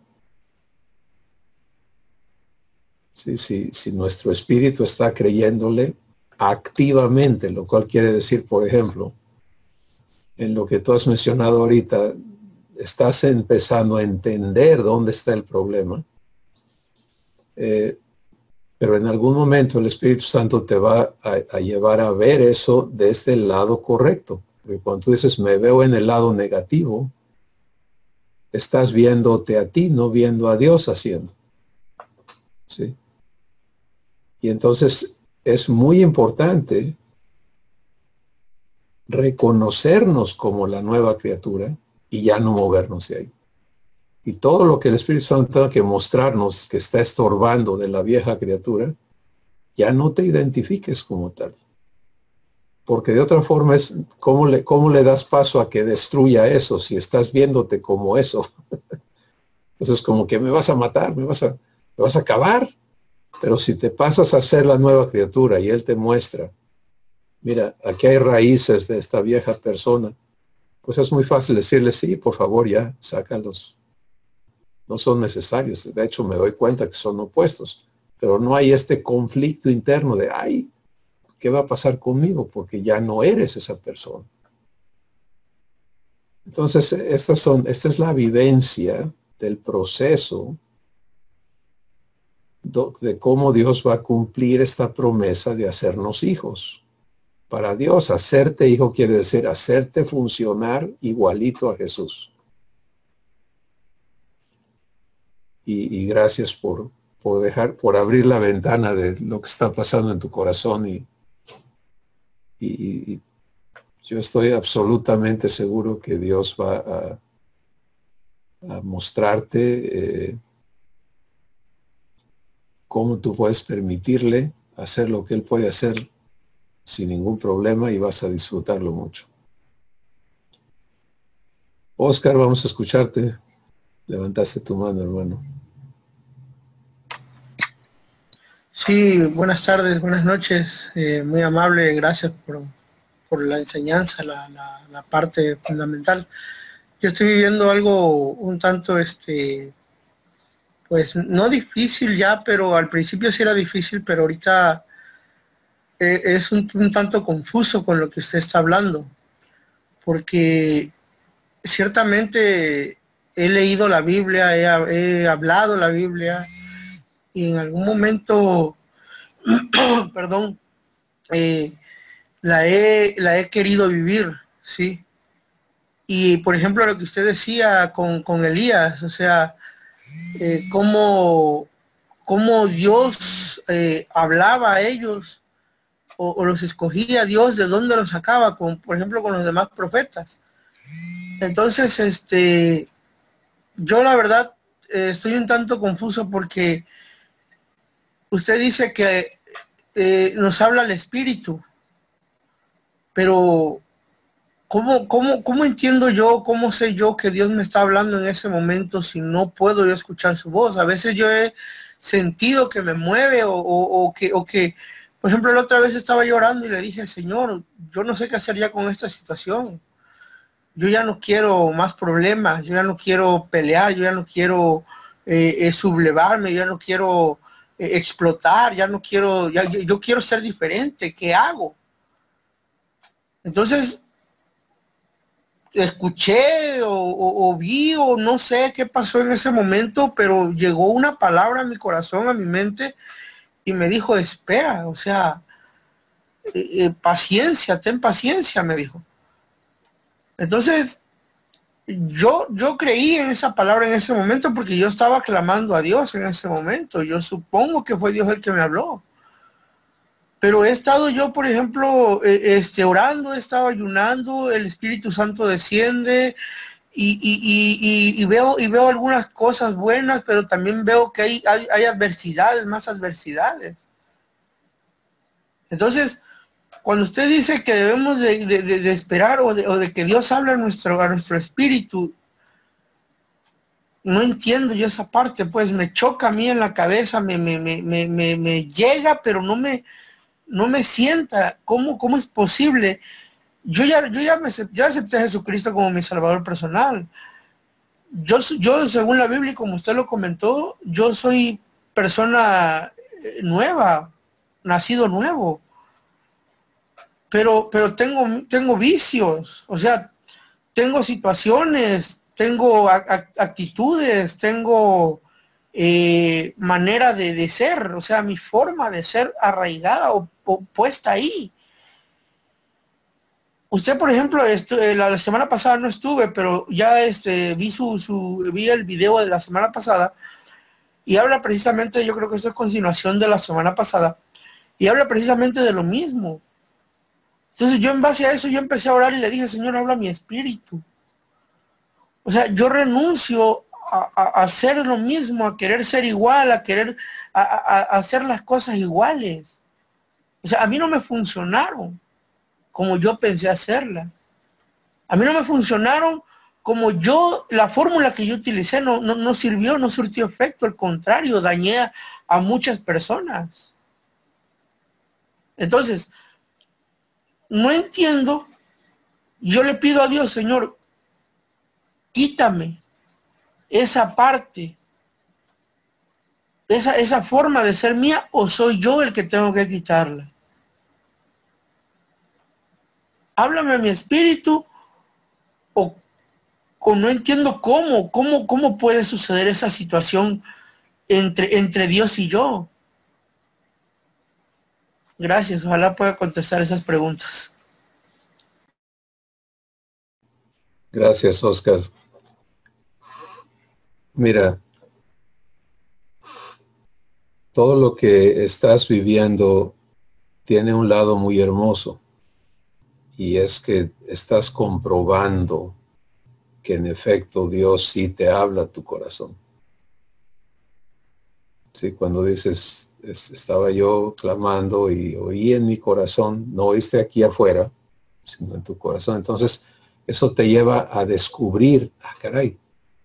Si nuestro espíritu está creyéndole activamente, lo cual quiere decir, por ejemplo, en lo que tú has mencionado ahorita, estás empezando a entender dónde está el problema, pero en algún momento el Espíritu Santo te va a llevar a ver eso desde el lado correcto. Porque cuando tú dices, me veo en el lado negativo, estás viéndote a ti, no viendo a Dios haciendo. ¿Sí? Y entonces es muy importante reconocernos como la nueva criatura y ya no movernos de ahí. Y todo lo que el Espíritu Santo tenga que mostrarnos que está estorbando de la vieja criatura, ya no te identifiques como tal. Porque de otra forma es, ¿cómo le das paso a que destruya eso si estás viéndote como eso? Entonces como que me vas a matar, me vas a acabar. Pero si te pasas a ser la nueva criatura y Él te muestra, mira, aquí hay raíces de esta vieja persona, pues es muy fácil decirle, sí, por favor, ya, sácalos. No son necesarios. De hecho, me doy cuenta que son opuestos. Pero no hay este conflicto interno de, ay, ¿qué va a pasar conmigo? Porque ya no eres esa persona. Entonces, esta es la vivencia del proceso de cómo Dios va a cumplir esta promesa de hacernos hijos. Para Dios, hacerte hijo quiere decir hacerte funcionar igualito a Jesús. Y gracias por abrir la ventana de lo que está pasando en tu corazón y yo estoy absolutamente seguro que Dios va a mostrarte cómo tú puedes permitirle hacer lo que Él puede hacer sin ningún problema y vas a disfrutarlo mucho. Oscar, vamos a escucharte. Levantaste tu mano, hermano. Sí, buenas tardes, buenas noches. Muy amable, gracias por la enseñanza, la parte fundamental. Yo estoy viviendo algo un tanto, pues no difícil ya, pero al principio sí era difícil, pero ahorita es un tanto confuso con lo que usted está hablando, porque ciertamente he leído la Biblia, he hablado la Biblia, y en algún momento, perdón, la he querido vivir, ¿sí? Y por ejemplo lo que usted decía con Elías, o sea, cómo Dios hablaba a ellos o los escogía Dios, de dónde los sacaba, por ejemplo con los demás profetas. Entonces, yo la verdad estoy un tanto confuso porque usted dice que nos habla el Espíritu, pero ¿cómo entiendo yo, cómo sé yo que Dios me está hablando en ese momento si no puedo yo escuchar su voz? A veces yo he sentido que me mueve o que, por ejemplo, la otra vez estaba llorando y le dije, Señor, yo no sé qué hacer ya con esta situación. Yo ya no quiero más problemas, yo ya no quiero pelear, yo ya no quiero sublevarme, yo ya no quiero explotar, ya no quiero, yo quiero ser diferente. ¿Qué hago? Entonces, escuché o vi o no sé qué pasó en ese momento, pero llegó una palabra a mi corazón, a mi mente, y me dijo, espera, o sea, paciencia, ten paciencia, me dijo. Entonces, yo creí en esa palabra en ese momento porque yo estaba clamando a Dios en ese momento. Yo supongo que fue Dios el que me habló. Pero he estado yo, por ejemplo, orando, he estado ayunando, el Espíritu Santo desciende y veo algunas cosas buenas, pero también veo que hay adversidades, más adversidades. Entonces, cuando usted dice que debemos de esperar o de que Dios habla a nuestro espíritu, no entiendo yo esa parte, pues me choca a mí en la cabeza, me llega, pero no me sienta. ¿Cómo es posible? Yo acepté a Jesucristo como mi Salvador personal. Yo, según la Biblia, como usted lo comentó, yo soy persona nueva, nacido nuevo. Pero tengo vicios, o sea, tengo situaciones, tengo actitudes, tengo manera de ser, o sea, mi forma de ser arraigada o puesta ahí. Usted, por ejemplo, la semana pasada no estuve, pero ya vi el video de la semana pasada y habla precisamente, yo creo que esto es continuación de la semana pasada, y habla precisamente de lo mismo. Entonces yo en base a eso yo empecé a orar y le dije, Señor, habla mi espíritu. O sea, yo renuncio a hacer lo mismo, a querer ser igual, a querer hacer las cosas iguales. O sea, a mí no me funcionaron como yo pensé hacerlas. A mí no me funcionaron como la fórmula que yo utilicé no sirvió, no surtió efecto, al contrario, dañé a muchas personas. Entonces, no entiendo, yo le pido a Dios, Señor, quítame esa parte, esa forma de ser mía, o soy yo el que tengo que quitarla. Háblame a mi espíritu, o no entiendo cómo puede suceder esa situación entre Dios y yo. Gracias, ojalá pueda contestar esas preguntas. Gracias, Oscar. Mira, todo lo que estás viviendo tiene un lado muy hermoso, y es que estás comprobando que en efecto Dios sí te habla a tu corazón. Sí, cuando dices, estaba yo clamando y oí en mi corazón, no oíste aquí afuera, sino en tu corazón. Entonces, eso te lleva a descubrir, caray,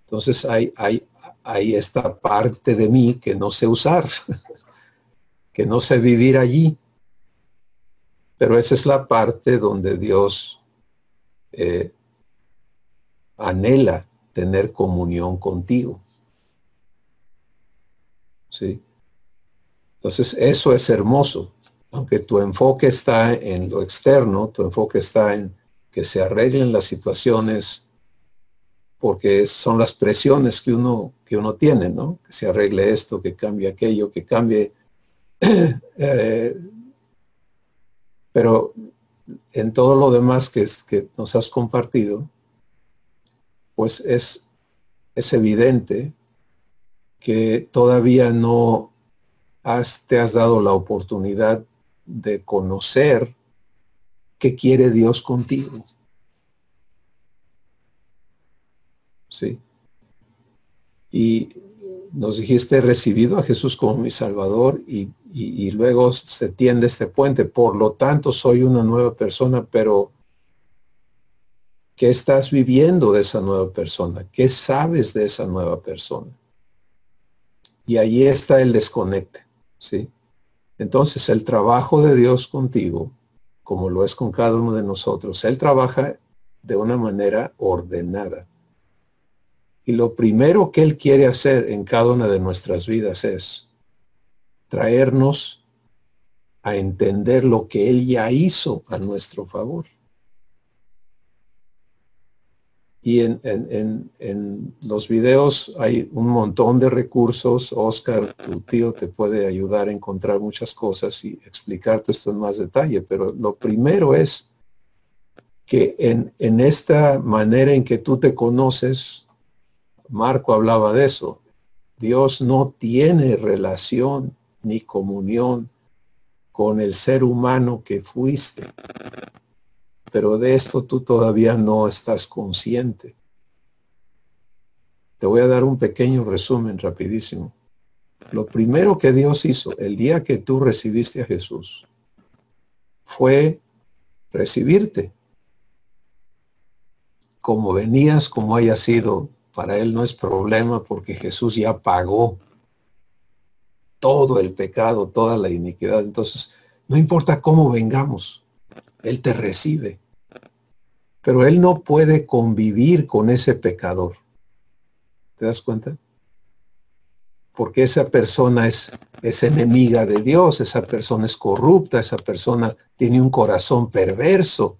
entonces hay esta parte de mí que no sé usar, que no sé vivir allí. Pero esa es la parte donde Dios anhela tener comunión contigo. ¿Sí? Entonces, eso es hermoso. Aunque tu enfoque está en lo externo, tu enfoque está en que se arreglen las situaciones, porque son las presiones que uno tiene, ¿no? Que se arregle esto, que cambie aquello, que cambie. Pero en todo lo demás que nos has compartido, pues es evidente que todavía no te has dado la oportunidad de conocer qué quiere Dios contigo. ¿Sí? Y nos dijiste, he recibido a Jesús como mi Salvador, y luego se tiende este puente. Por lo tanto, soy una nueva persona, pero ¿qué estás viviendo de esa nueva persona? ¿Qué sabes de esa nueva persona? Y ahí está el desconecte, ¿sí? Entonces, el trabajo de Dios contigo, como lo es con cada uno de nosotros, Él trabaja de una manera ordenada. Y lo primero que Él quiere hacer en cada una de nuestras vidas es traernos a entender lo que Él ya hizo a nuestro favor. Y en los videos hay un montón de recursos. Oscar, tu tío, te puede ayudar a encontrar muchas cosas y explicarte esto en más detalle. Pero lo primero es que en esta manera en que tú te conoces, Marco hablaba de eso, Dios no tiene relación ni comunión con el ser humano que fuiste. Pero de esto tú todavía no estás consciente. Te voy a dar un pequeño resumen rapidísimo. Lo primero que Dios hizo el día que tú recibiste a Jesús fue recibirte. Como venías, como haya sido, para Él no es problema, porque Jesús ya pagó todo el pecado, toda la iniquidad. Entonces, no importa cómo vengamos, Él te recibe. Pero Él no puede convivir con ese pecador. ¿Te das cuenta? Porque esa persona es enemiga de Dios, esa persona es corrupta, esa persona tiene un corazón perverso.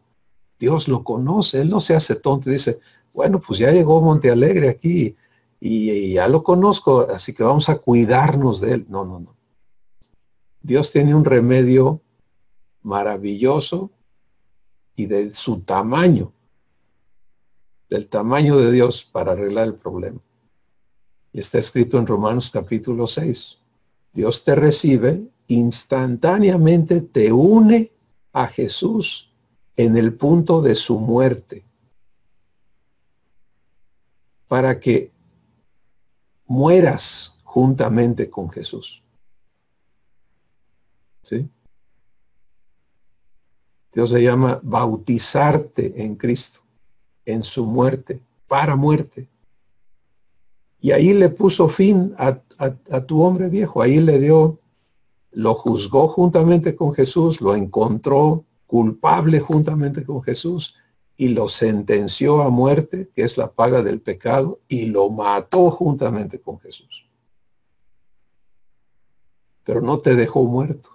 Dios lo conoce, Él no se hace tonto y dice, bueno, pues ya llegó Monte Alegre aquí y ya lo conozco, así que vamos a cuidarnos de él. No, no, no. Dios tiene un remedio maravilloso y de su tamaño, del tamaño de Dios para arreglar el problema. Y está escrito en Romanos capítulo 6. Dios te recibe, instantáneamente te une a Jesús en el punto de su muerte, para que mueras juntamente con Jesús. ¿Sí? Dios le llama bautizarte en Cristo, en su muerte, para muerte. Y ahí le puso fin a tu hombre viejo. Ahí le dio, lo juzgó juntamente con Jesús, lo encontró culpable juntamente con Jesús y lo sentenció a muerte, que es la paga del pecado, y lo mató juntamente con Jesús. Pero no te dejó muerto,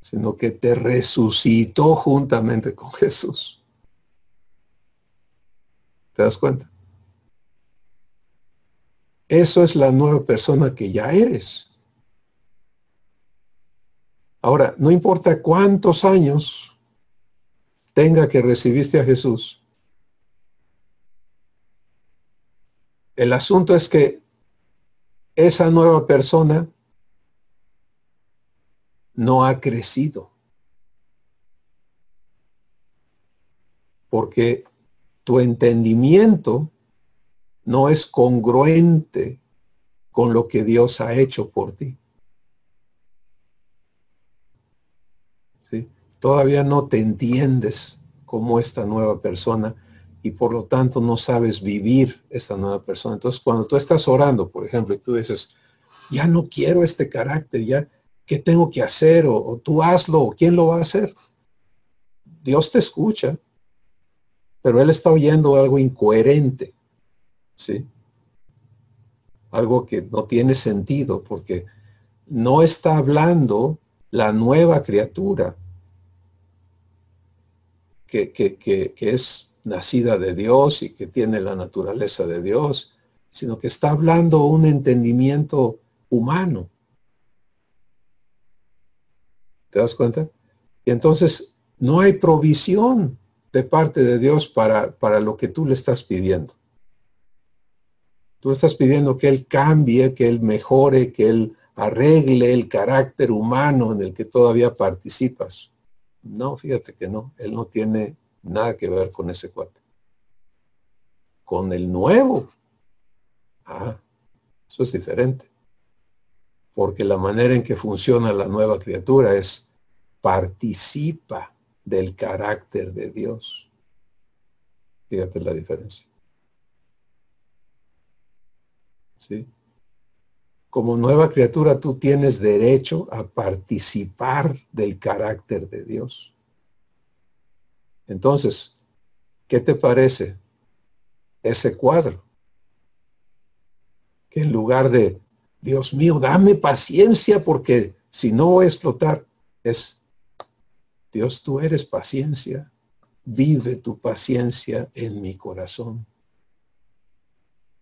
sino que te resucitó juntamente con Jesús. ¿Te das cuenta? Eso es la nueva persona que ya eres. Ahora, no importa cuántos años tenga que recibiste a Jesús, el asunto es que esa nueva persona no ha crecido. Porque tu entendimiento no es congruente con lo que Dios ha hecho por ti. ¿Sí? Todavía no te entiendes como esta nueva persona y por lo tanto no sabes vivir esta nueva persona. Entonces cuando tú estás orando, por ejemplo, y tú dices, ya no quiero este carácter, ya, ¿qué tengo que hacer? O tú hazlo, o ¿quién lo va a hacer? Dios te escucha, pero Él está oyendo algo incoherente. ¿Sí? Algo que no tiene sentido porque no está hablando la nueva criatura que es nacida de Dios y que tiene la naturaleza de Dios, sino que está hablando un entendimiento humano. ¿Te das cuenta? Y entonces no hay provisión de parte de Dios para lo que tú le estás pidiendo. Tú estás pidiendo que Él cambie, que Él mejore, que Él arregle el carácter humano en el que todavía participas. No, fíjate que no. Él no tiene nada que ver con ese cuate. Con el nuevo. Eso es diferente. Porque la manera en que funciona la nueva criatura es participa del carácter de Dios. Fíjate la diferencia. ¿Sí? Como nueva criatura tú tienes derecho a participar del carácter de Dios. Entonces, ¿qué te parece ese cuadro? Que en lugar de, Dios mío, dame paciencia porque si no voy a explotar, es, Dios, tú eres paciencia, vive tu paciencia en mi corazón.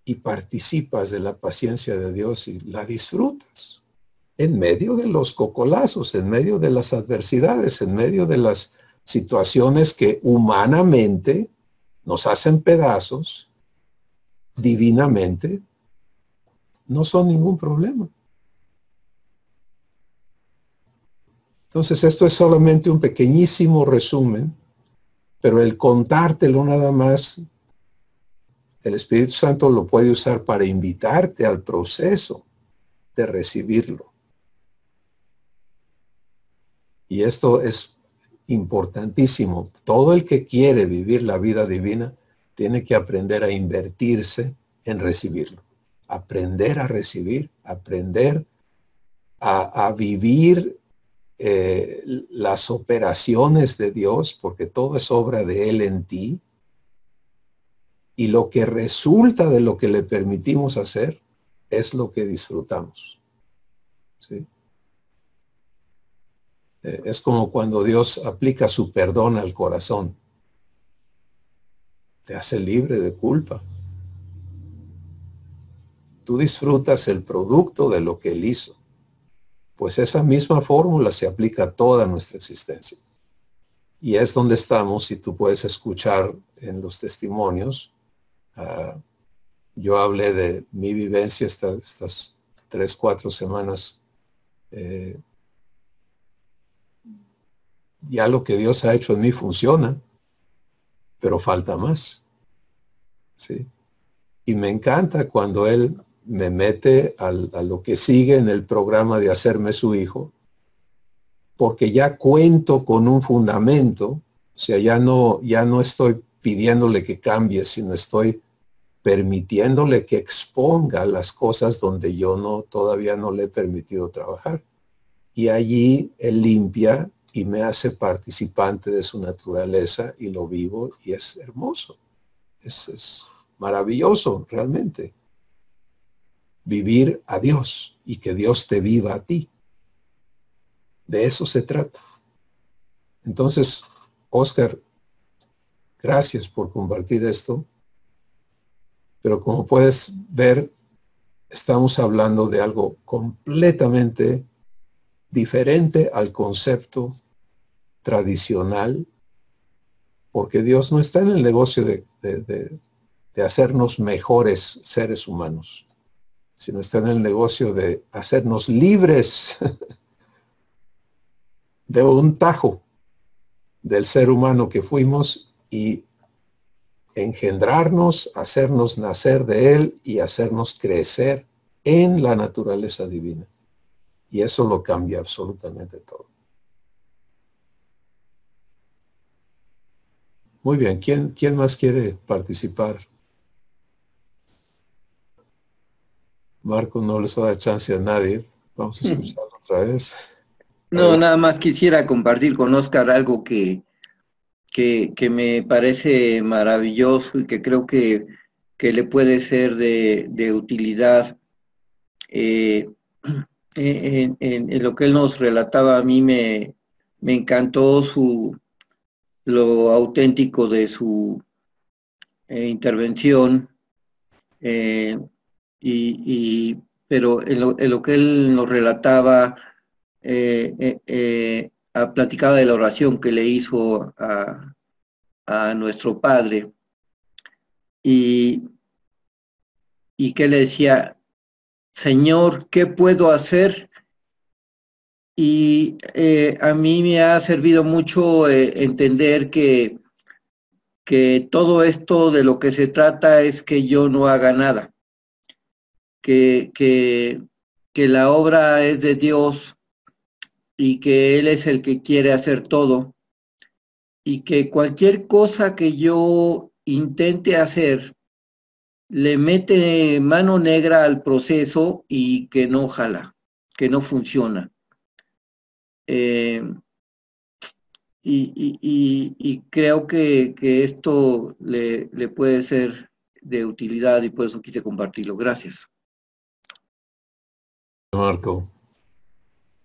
Y participas de la paciencia de Dios y la disfrutas. En medio de los cocolazos, en medio de las adversidades, en medio de las situaciones que humanamente nos hacen pedazos, divinamente, no son ningún problema. Entonces esto es solamente un pequeñísimo resumen, pero el contártelo nada más, el Espíritu Santo lo puede usar para invitarte al proceso de recibirlo. Y esto es importantísimo. Todo el que quiere vivir la vida divina tiene que aprender a invertirse en recibirlo. Aprender a recibir, aprender a vivir las operaciones de Dios, porque todo es obra de Él en ti. Y lo que resulta de lo que le permitimos hacer es lo que disfrutamos. ¿Sí? Es como cuando Dios aplica su perdón al corazón. Te hace libre de culpa. Tú disfrutas el producto de lo que Él hizo. Pues esa misma fórmula se aplica a toda nuestra existencia. Y es donde estamos, y tú puedes escuchar en los testimonios. Yo hablé de mi vivencia estas 3-4 semanas. Ya lo que Dios ha hecho en mí funciona, pero falta más. ¿Sí? Y me encanta cuando Él me mete a lo que sigue en el programa de hacerme su hijo. porque ya cuento con un fundamento, o sea, ya no estoy pidiéndole que cambie, sino estoy permitiéndole que exponga las cosas donde yo todavía no le he permitido trabajar. Y allí él limpia y me hace participante de su naturaleza y lo vivo y es hermoso. Es maravilloso realmente. Vivir a Dios y que Dios te viva a ti. De eso se trata. Entonces, Oscar, gracias por compartir esto. Pero como puedes ver, estamos hablando de algo completamente diferente al concepto tradicional, porque Dios no está en el negocio de hacernos mejores seres humanos, sino está en el negocio de hacernos libres de un tajo del ser humano que fuimos y engendrarnos, hacernos nacer de él y hacernos crecer en la naturaleza divina. Y eso lo cambia absolutamente todo. Muy bien, ¿quién más quiere participar? Marco, no les va a dar chance a nadie. Vamos a escucharlo otra vez. No, nada más quisiera compartir con Oscar algo que me parece maravilloso y que creo que le puede ser de utilidad. En lo que él nos relataba, a mí me encantó lo auténtico de su intervención, pero en lo que él nos relataba, platicaba de la oración que le hizo a nuestro Padre y que le decía: Señor, ¿qué puedo hacer? Y a mí me ha servido mucho entender que todo esto de lo que se trata es que yo no haga nada, que la obra es de Dios y que Él es el que quiere hacer todo, y que cualquier cosa que yo intente hacer le mete mano negra al proceso y que no jala, que no funciona. Y creo que esto le puede ser de utilidad y por eso quise compartirlo. Gracias. Marco,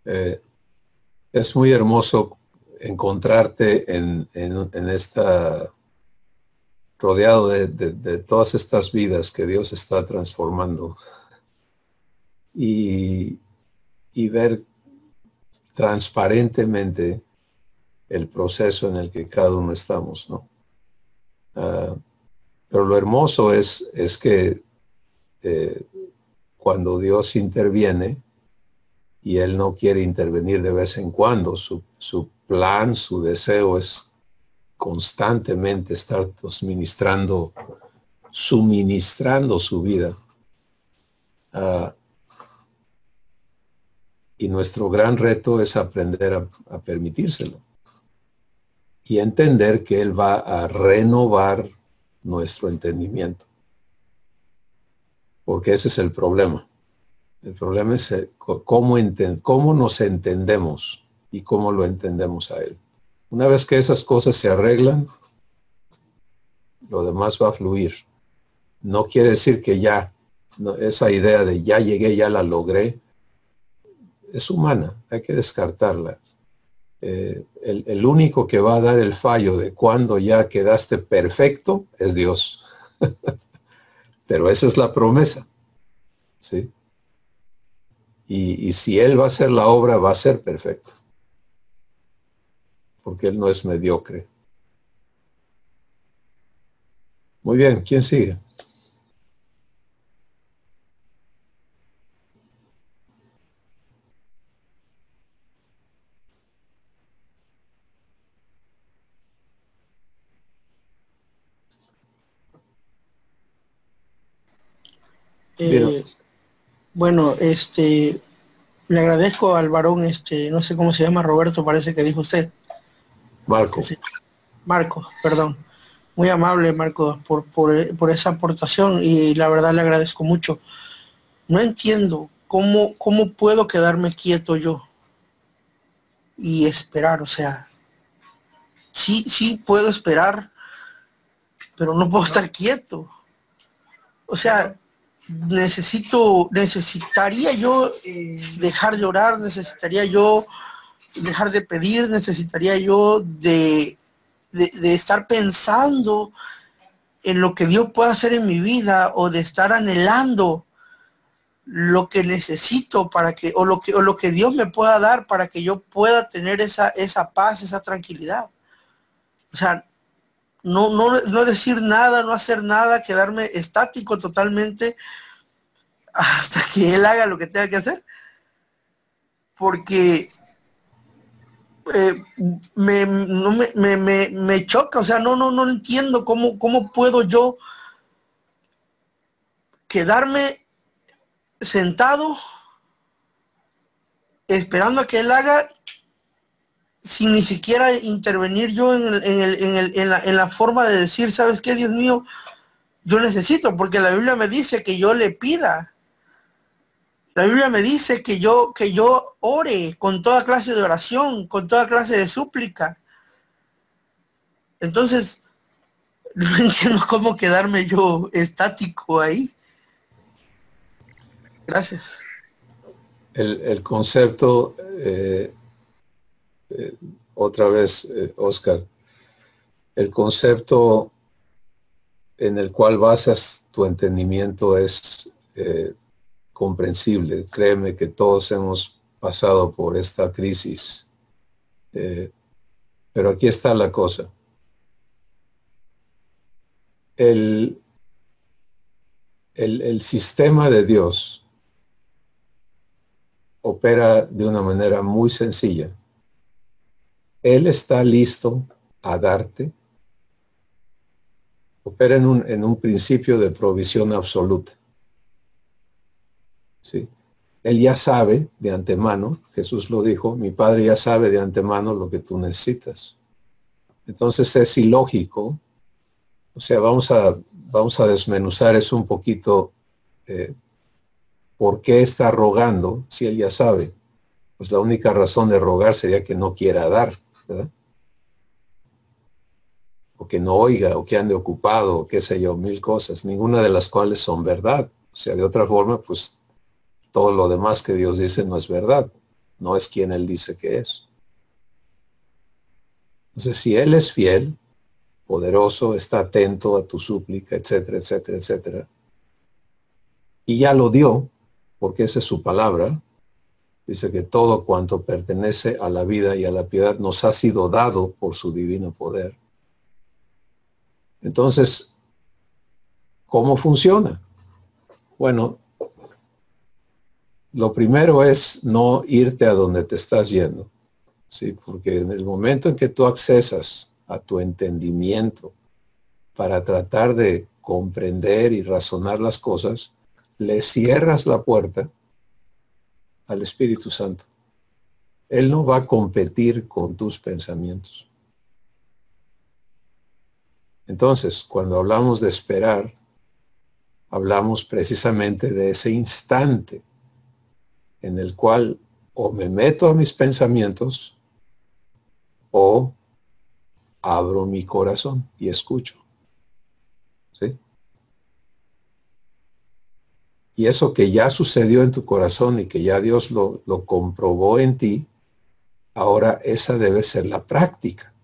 es muy hermoso encontrarte en esta, rodeado de todas estas vidas que Dios está transformando y ver transparentemente el proceso en el que cada uno estamos, ¿no? Pero lo hermoso es que cuando Dios interviene, y Él no quiere intervenir de vez en cuando, su plan, su deseo es constantemente estar suministrando su vida. Y nuestro gran reto es aprender a permitírselo y entender que Él va a renovar nuestro entendimiento. Porque ese es el problema. El problema es cómo nos entendemos y cómo lo entendemos a Él. Una vez que esas cosas se arreglan, lo demás va a fluir. No quiere decir que ya, esa idea de ya llegué, ya la logré, es humana, hay que descartarla. El único que va a dar el fallo de cuando ya quedaste perfecto es Dios. Pero esa es la promesa, ¿sí? Y si Él va a hacer la obra, va a ser perfecta. Porque Él no es mediocre. Muy bien, ¿quién sigue? Bueno, Le agradezco al varón, no sé cómo se llama, Roberto, parece que dijo usted. Marco. Sí. Marco, perdón. Muy amable, Marco, por esa aportación, y la verdad le agradezco mucho. No entiendo cómo puedo quedarme quieto yo y esperar. O sea, sí puedo esperar, pero no puedo estar quieto. O sea, necesitaría yo dejar de orar, necesitaría yo dejar de pedir, necesitaría yo de estar pensando en lo que Dios puede hacer en mi vida, o de estar anhelando lo que necesito para que, o lo que Dios me pueda dar para que yo pueda tener esa paz, esa tranquilidad. O sea, no decir nada, no hacer nada, quedarme estático totalmente hasta que Él haga lo que tenga que hacer. Porque me choca. O sea, no entiendo cómo puedo yo quedarme sentado esperando a que Él haga, sin ni siquiera intervenir yo en la forma de decir, ¿sabes qué, Dios mío? Yo necesito, porque la Biblia me dice que yo le pida. La Biblia me dice que yo ore con toda clase de oración, con toda clase de súplica. Entonces, no entiendo cómo quedarme yo estático ahí. Gracias. El concepto, otra vez, Oscar, el concepto en el cual basas tu entendimiento es comprensible. Créeme que todos hemos pasado por esta crisis. Pero aquí está la cosa. El sistema de Dios opera de una manera muy sencilla. Él está listo a darte. Opera en un principio de provisión absoluta. ¿Sí? Él ya sabe de antemano, Jesús lo dijo, mi Padre ya sabe de antemano lo que tú necesitas. Entonces es ilógico. O sea, vamos a desmenuzar eso un poquito. ¿Por qué está rogando si Él ya sabe? Pues la única razón de rogar sería que no quiera dar, ¿verdad? O que no oiga, o que ande ocupado, o qué sé yo, mil cosas, ninguna de las cuales son verdad. O sea, de otra forma, pues todo lo demás que Dios dice no es verdad. No es quien Él dice que es. Entonces, si Él es fiel, poderoso, está atento a tu súplica, etcétera, etcétera, etcétera, y ya lo dio, porque esa es su palabra, dice que todo cuanto pertenece a la vida y a la piedad nos ha sido dado por su divino poder. Entonces, ¿cómo funciona? Bueno, lo primero es no irte a donde te estás yendo, ¿sí? Porque en el momento en que tú accesas a tu entendimiento para tratar de comprender y razonar las cosas, le cierras la puerta al Espíritu Santo. Él no va a competir con tus pensamientos. Entonces, cuando hablamos de esperar, hablamos precisamente de ese instante en el cual o me meto a mis pensamientos o abro mi corazón y escucho. ¿Sí? Y eso que ya sucedió en tu corazón y que ya Dios lo comprobó en ti, ahora esa debe ser la práctica.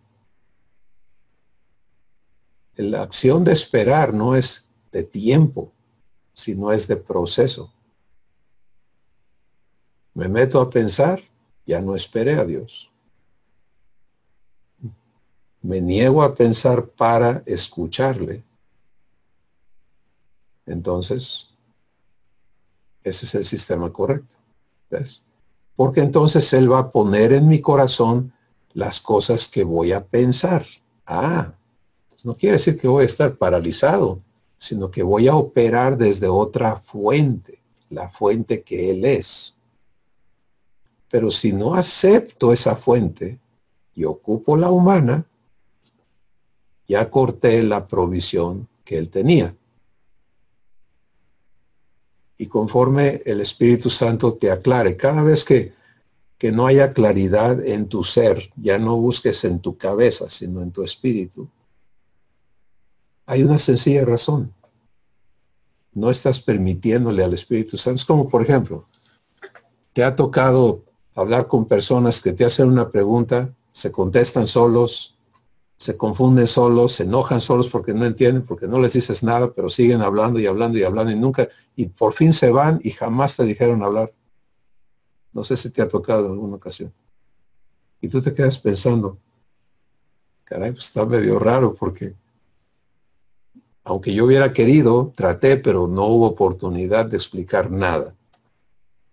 La acción de esperar no es de tiempo, sino es de proceso. Me meto a pensar, ya no esperé a Dios. Me niego a pensar para escucharle. Entonces, ese es el sistema correcto. ¿Ves? Porque entonces Él va a poner en mi corazón las cosas que voy a pensar. No quiere decir que voy a estar paralizado, sino que voy a operar desde otra fuente, la fuente que Él es. Pero si no acepto esa fuente y ocupo la humana, ya corté la provisión que él tenía. Y conforme el Espíritu Santo te aclare, cada vez que no haya claridad en tu ser, ya no busques en tu cabeza, sino en tu espíritu, hay una sencilla razón. No estás permitiéndole al Espíritu Santo. Es como, por ejemplo, te ha tocado hablar con personas que te hacen una pregunta, se contestan solos, se confunden solos, se enojan solos porque no entienden, porque no les dices nada, pero siguen hablando y hablando y hablando y por fin se van y jamás te dijeron hablar. No sé si te ha tocado en alguna ocasión. Y tú te quedas pensando, caray, pues está medio raro porque aunque yo hubiera querido, traté, pero no hubo oportunidad de explicar nada.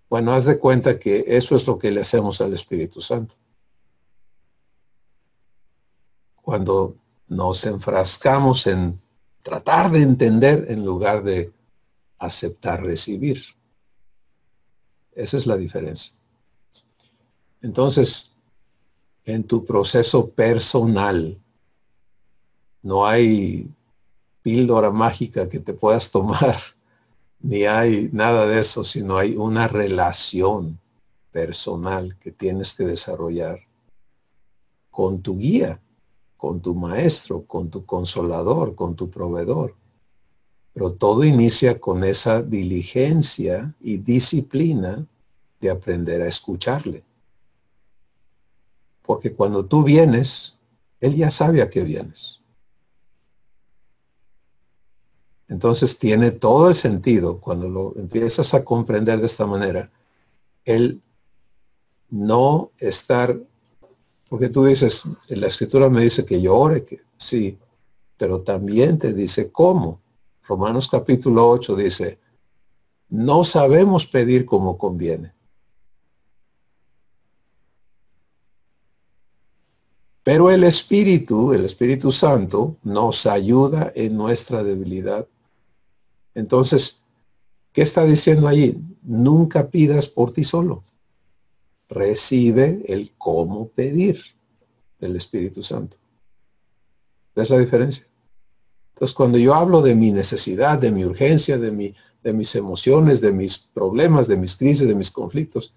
Bueno, haz de cuenta que eso es lo que le hacemos al Espíritu Santo. Cuando nos enfrascamos en tratar de entender en lugar de aceptar recibir. Esa es la diferencia. Entonces, en tu proceso personal, no hay píldora mágica que te puedas tomar, ni hay nada de eso, sino hay una relación personal que tienes que desarrollar con tu guía, con tu maestro, con tu consolador, con tu proveedor. Pero todo inicia con esa diligencia y disciplina de aprender a escucharle. Porque cuando tú vienes, él ya sabe a qué vienes. Entonces tiene todo el sentido cuando lo empiezas a comprender de esta manera, el no estar, porque tú dices, la escritura me dice que yo ore, que sí, pero también te dice cómo. Romanos capítulo 8 dice, no sabemos pedir como conviene. Pero el Espíritu Santo, nos ayuda en nuestra debilidad. Entonces, ¿qué está diciendo allí? Nunca pidas por ti solo. Recibe el cómo pedir del Espíritu Santo. ¿Ves la diferencia? Entonces, cuando yo hablo de mi necesidad, de mi urgencia, de mis emociones, de mis problemas, de mis crisis, de mis conflictos,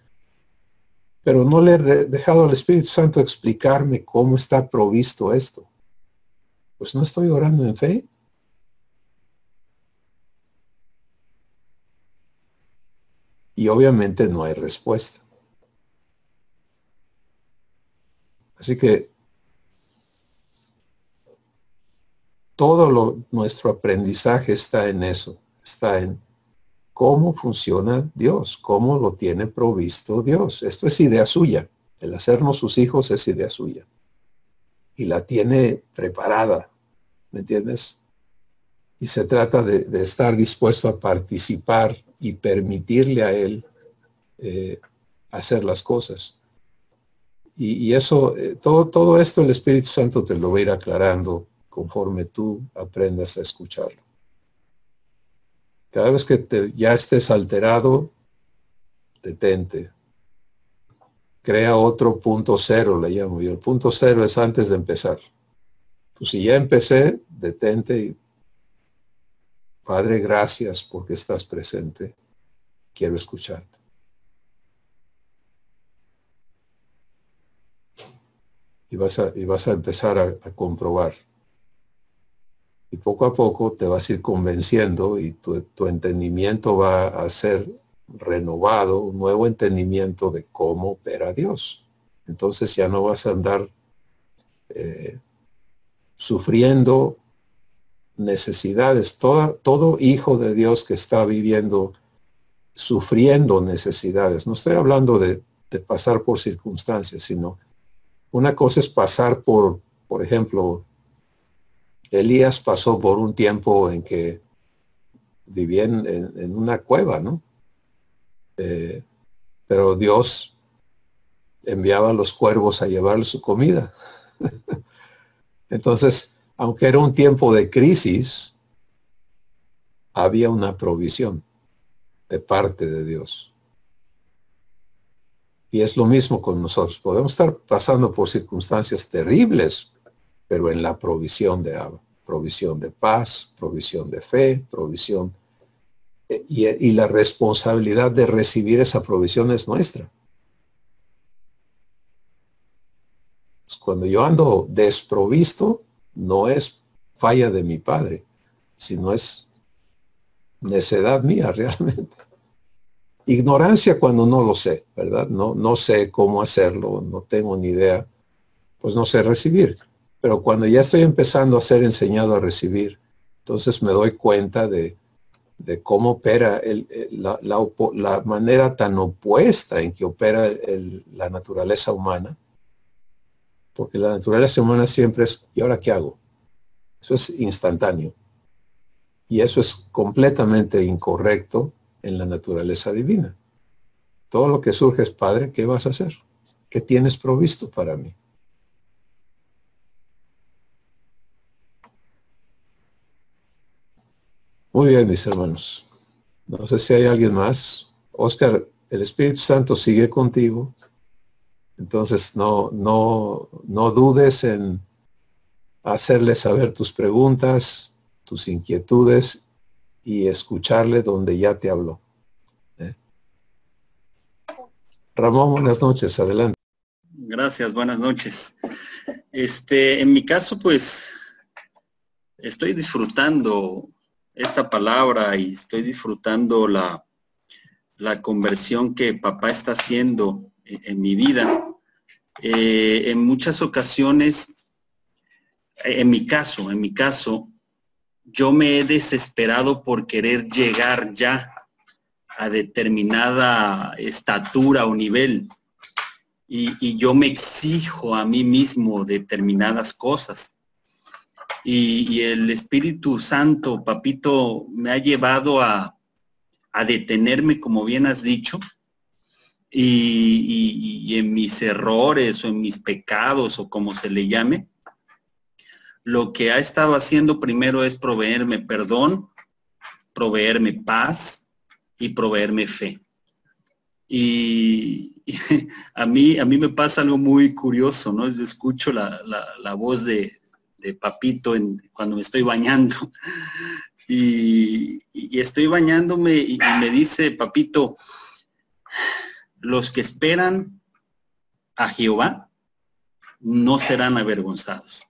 pero no le he dejado al Espíritu Santo explicarme cómo está provisto esto, pues no estoy orando en fe. Y obviamente no hay respuesta. Así que todo nuestro aprendizaje está en eso, está en cómo funciona Dios, cómo lo tiene provisto Dios. Esto es idea suya. El hacernos sus hijos es idea suya. Y la tiene preparada, ¿me entiendes? Y se trata de estar dispuesto a participar y permitirle a Él hacer las cosas. Y eso, todo esto el Espíritu Santo te lo va a ir aclarando conforme tú aprendas a escucharlo. Cada vez que ya estés alterado, detente. Crea otro punto cero, le llamo yo. El punto cero es antes de empezar. Pues si ya empecé, detente y Padre, gracias porque estás presente. Quiero escucharte. Y vas a empezar a comprobar. Y poco a poco te vas a ir convenciendo y tu entendimiento va a ser renovado, un nuevo entendimiento de cómo opera Dios. Entonces ya no vas a andar sufriendo necesidades. Todo hijo de Dios que está viviendo, sufriendo necesidades. No estoy hablando de pasar por circunstancias, sino una cosa es pasar por ejemplo, Elías pasó por un tiempo en que vivía en una cueva, ¿no? Pero Dios enviaba a los cuervos a llevarle su comida. Entonces, aunque era un tiempo de crisis, había una provisión de parte de Dios. Y es lo mismo con nosotros. Podemos estar pasando por circunstancias terribles, pero en la provisión de Abba. Provisión de paz, provisión de fe, provisión. Y la responsabilidad de recibir esa provisión es nuestra. Pues cuando yo ando desprovisto, no es falla de mi Padre, sino es necedad mía realmente. Ignorancia cuando no lo sé, ¿verdad? No sé cómo hacerlo, no tengo ni idea, pues no sé recibir. Pero cuando ya estoy empezando a ser enseñado a recibir, entonces me doy cuenta de cómo opera la manera tan opuesta en que opera la naturaleza humana. Porque la naturaleza humana siempre es, ¿y ahora qué hago? Eso es instantáneo. Y eso es completamente incorrecto en la naturaleza divina. Todo lo que surge es, Padre, ¿qué vas a hacer? ¿Qué tienes provisto para mí? Muy bien, mis hermanos. No sé si hay alguien más. Oscar, el Espíritu Santo sigue contigo. Entonces no dudes en hacerle saber tus preguntas, tus inquietudes y escucharle donde ya te habló. Ramón, buenas noches, adelante. Gracias, buenas noches. En mi caso, pues, estoy disfrutando esta palabra y estoy disfrutando la conversión que papá está haciendo en mi vida. En muchas ocasiones, en mi caso, yo me he desesperado por querer llegar ya a determinada estatura o nivel. Y yo me exijo a mí mismo determinadas cosas. Y el Espíritu Santo, papito, me ha llevado a detenerme, como bien has dicho, y en mis errores o en mis pecados o como se le llame, lo que ha estado haciendo primero es proveerme perdón, proveerme paz y proveerme fe. Y a mí me pasa algo muy curioso, ¿no? Yo escucho la voz de papito cuando me estoy bañando y estoy bañándome y me dice, papito, los que esperan a Jehová no serán avergonzados.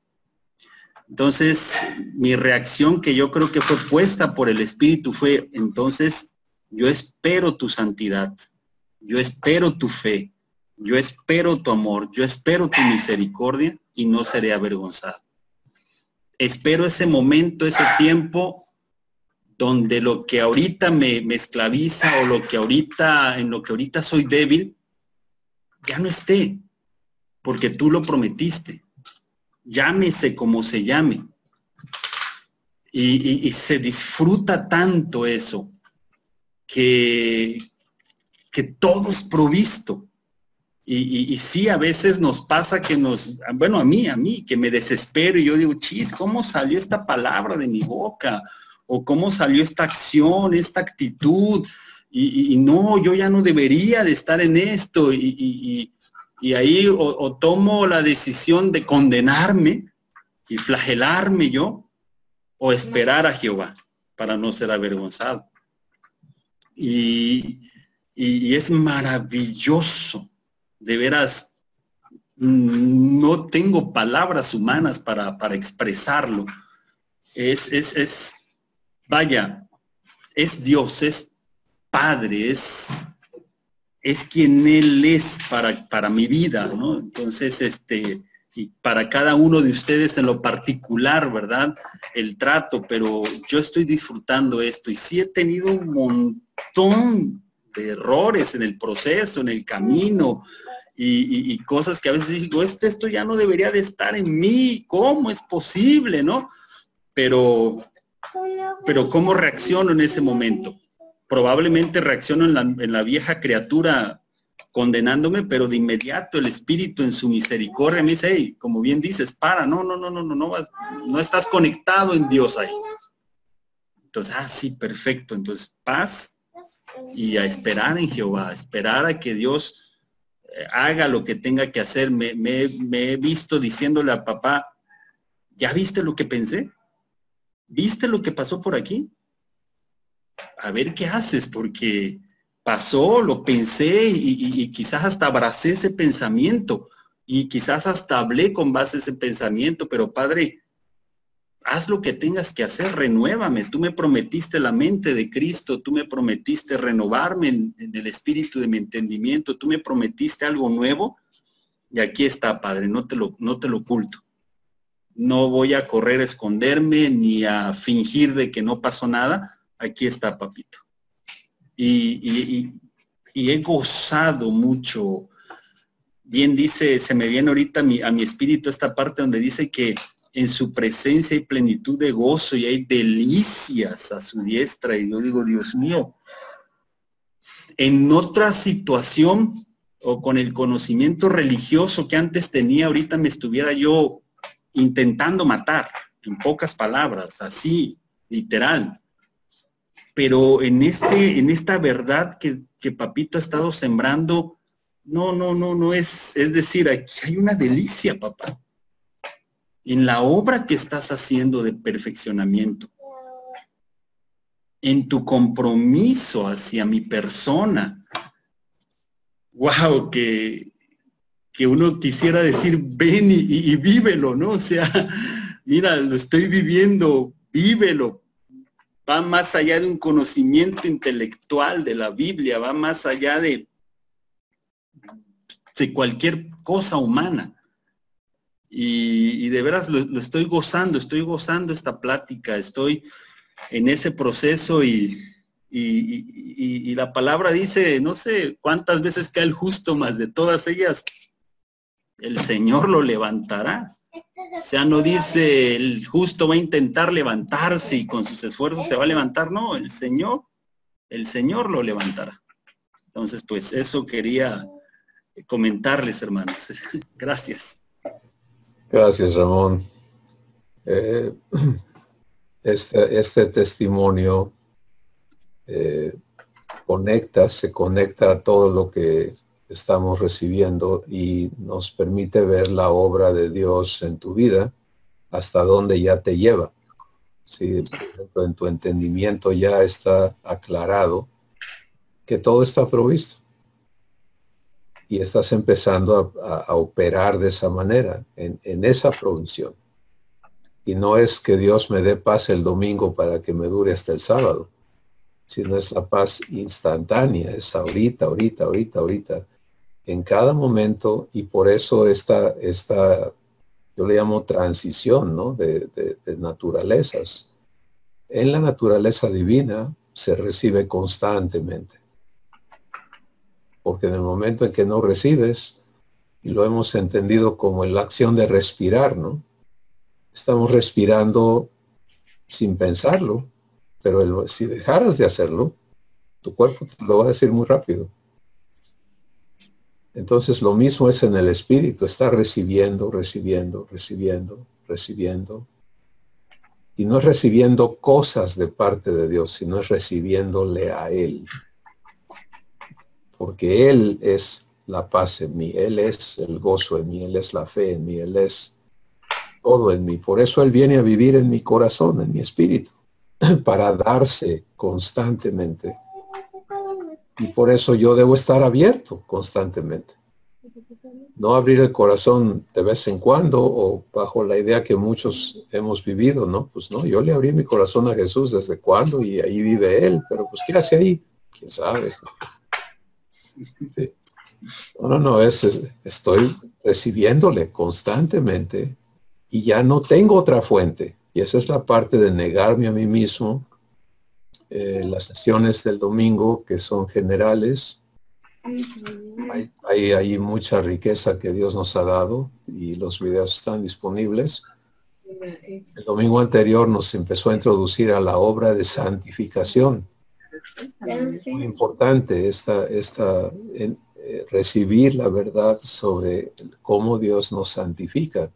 Entonces, mi reacción, que yo creo que fue puesta por el Espíritu, fue, entonces, yo espero tu santidad, yo espero tu fe, yo espero tu amor, yo espero tu misericordia y no seré avergonzado. Espero ese momento, ese tiempo donde lo que ahorita me esclaviza o en lo que ahorita soy débil, ya no esté, porque tú lo prometiste. Llámese como se llame. Y se disfruta tanto eso, que todo es provisto. Y sí, a veces nos pasa que bueno, a mí, que me desespero y yo digo, chis, ¿cómo salió esta palabra de mi boca? O cómo salió esta acción, esta actitud, y no, yo ya no debería de estar en esto, y ahí o tomo la decisión de condenarme y flagelarme yo, o esperar a Jehová para no ser avergonzado. Y es maravilloso, de veras, no tengo palabras humanas para expresarlo. Vaya, es Dios, es Padre, es quien Él es para mi vida, ¿no? Entonces, y para cada uno de ustedes en lo particular, ¿verdad? El trato, pero yo estoy disfrutando esto y sí he tenido un montón de errores en el proceso, en el camino y cosas que a veces digo, esto ya no debería de estar en mí, ¿cómo es posible, no? Pero ¿cómo reacciono en ese momento? Probablemente reacciono en la vieja criatura condenándome, pero de inmediato el Espíritu en su misericordia me dice, hey, como bien dices, no estás conectado en Dios ahí. Entonces, sí, perfecto. Entonces, paz y a esperar en Jehová, a esperar a que Dios haga lo que tenga que hacer. Me he visto diciéndole a papá, ¿ya viste lo que pensé? ¿Viste lo que pasó por aquí? A ver qué haces, porque pasó, lo pensé y quizás hasta abracé ese pensamiento y quizás hasta hablé con base a ese pensamiento, pero Padre, haz lo que tengas que hacer, renuévame. Tú me prometiste la mente de Cristo, tú me prometiste renovarme en el espíritu de mi entendimiento, tú me prometiste algo nuevo y aquí está, Padre, no te lo oculto. No voy a correr a esconderme ni a fingir de que no pasó nada. Aquí está, papito. Y he gozado mucho. Bien dice, se me viene ahorita a mi espíritu esta parte donde dice que en su presencia hay plenitud de gozo y hay delicias a su diestra. Y yo digo, Dios mío, en otra situación o con el conocimiento religioso que antes tenía, ahorita me estuviera yo intentando matar, en pocas palabras, así, literal. Pero en esta verdad que papito ha estado sembrando, no es decir, aquí hay una delicia, papá. En la obra que estás haciendo de perfeccionamiento, en tu compromiso hacia mi persona. Wow, que uno quisiera decir, ven y vívelo, ¿no? O sea, mira, lo estoy viviendo, vívelo. Va más allá de un conocimiento intelectual de la Biblia, va más allá de cualquier cosa humana. Y de veras lo estoy gozando esta plática, estoy en ese proceso y la palabra dice, no sé cuántas veces cae el justo, más de todas ellas, el Señor lo levantará. O sea, no dice el justo va a intentar levantarse y con sus esfuerzos se va a levantar, no, el Señor lo levantará. Entonces, pues eso quería comentarles, hermanos. Gracias. Gracias, Ramón. Este testimonio se conecta a todo lo que estamos recibiendo y nos permite ver la obra de Dios en tu vida, hasta dónde ya te lleva. Sí, por ejemplo, en tu entendimiento ya está aclarado que todo está provisto. Y estás empezando a operar de esa manera, en esa provisión. Y no es que Dios me dé paz el domingo para que me dure hasta el sábado, sino es la paz instantánea, es ahorita, en cada momento. Y por eso esta yo le llamo transición, ¿no? de naturalezas. En la naturaleza divina se recibe constantemente. Porque en el momento en que no recibes, y lo hemos entendido como la acción de respirar, ¿no? Estamos respirando sin pensarlo, pero si dejaras de hacerlo, tu cuerpo te lo va a decir muy rápido. Entonces lo mismo es en el espíritu, está recibiendo. Y no es recibiendo cosas de parte de Dios, sino es recibiéndole a Él. Porque Él es la paz en mí, Él es el gozo en mí, Él es la fe en mí, Él es todo en mí. Por eso Él viene a vivir en mi corazón, en mi espíritu, para darse constantemente. Y por eso yo debo estar abierto constantemente. No abrir el corazón de vez en cuando o bajo la idea que muchos hemos vivido, ¿no? Pues no, yo le abrí mi corazón a Jesús desde cuándo y ahí vive Él, pero pues ¿qué hace ahí? ¿Quién sabe? Sí. No, estoy recibiéndole constantemente y ya no tengo otra fuente. Y esa es la parte de negarme a mí mismo. Las sesiones del domingo, que son generales, hay mucha riqueza que Dios nos ha dado y los videos están disponibles. El domingo anterior nos empezó a introducir a la obra de santificación. Muy importante recibir la verdad sobre cómo Dios nos santifica.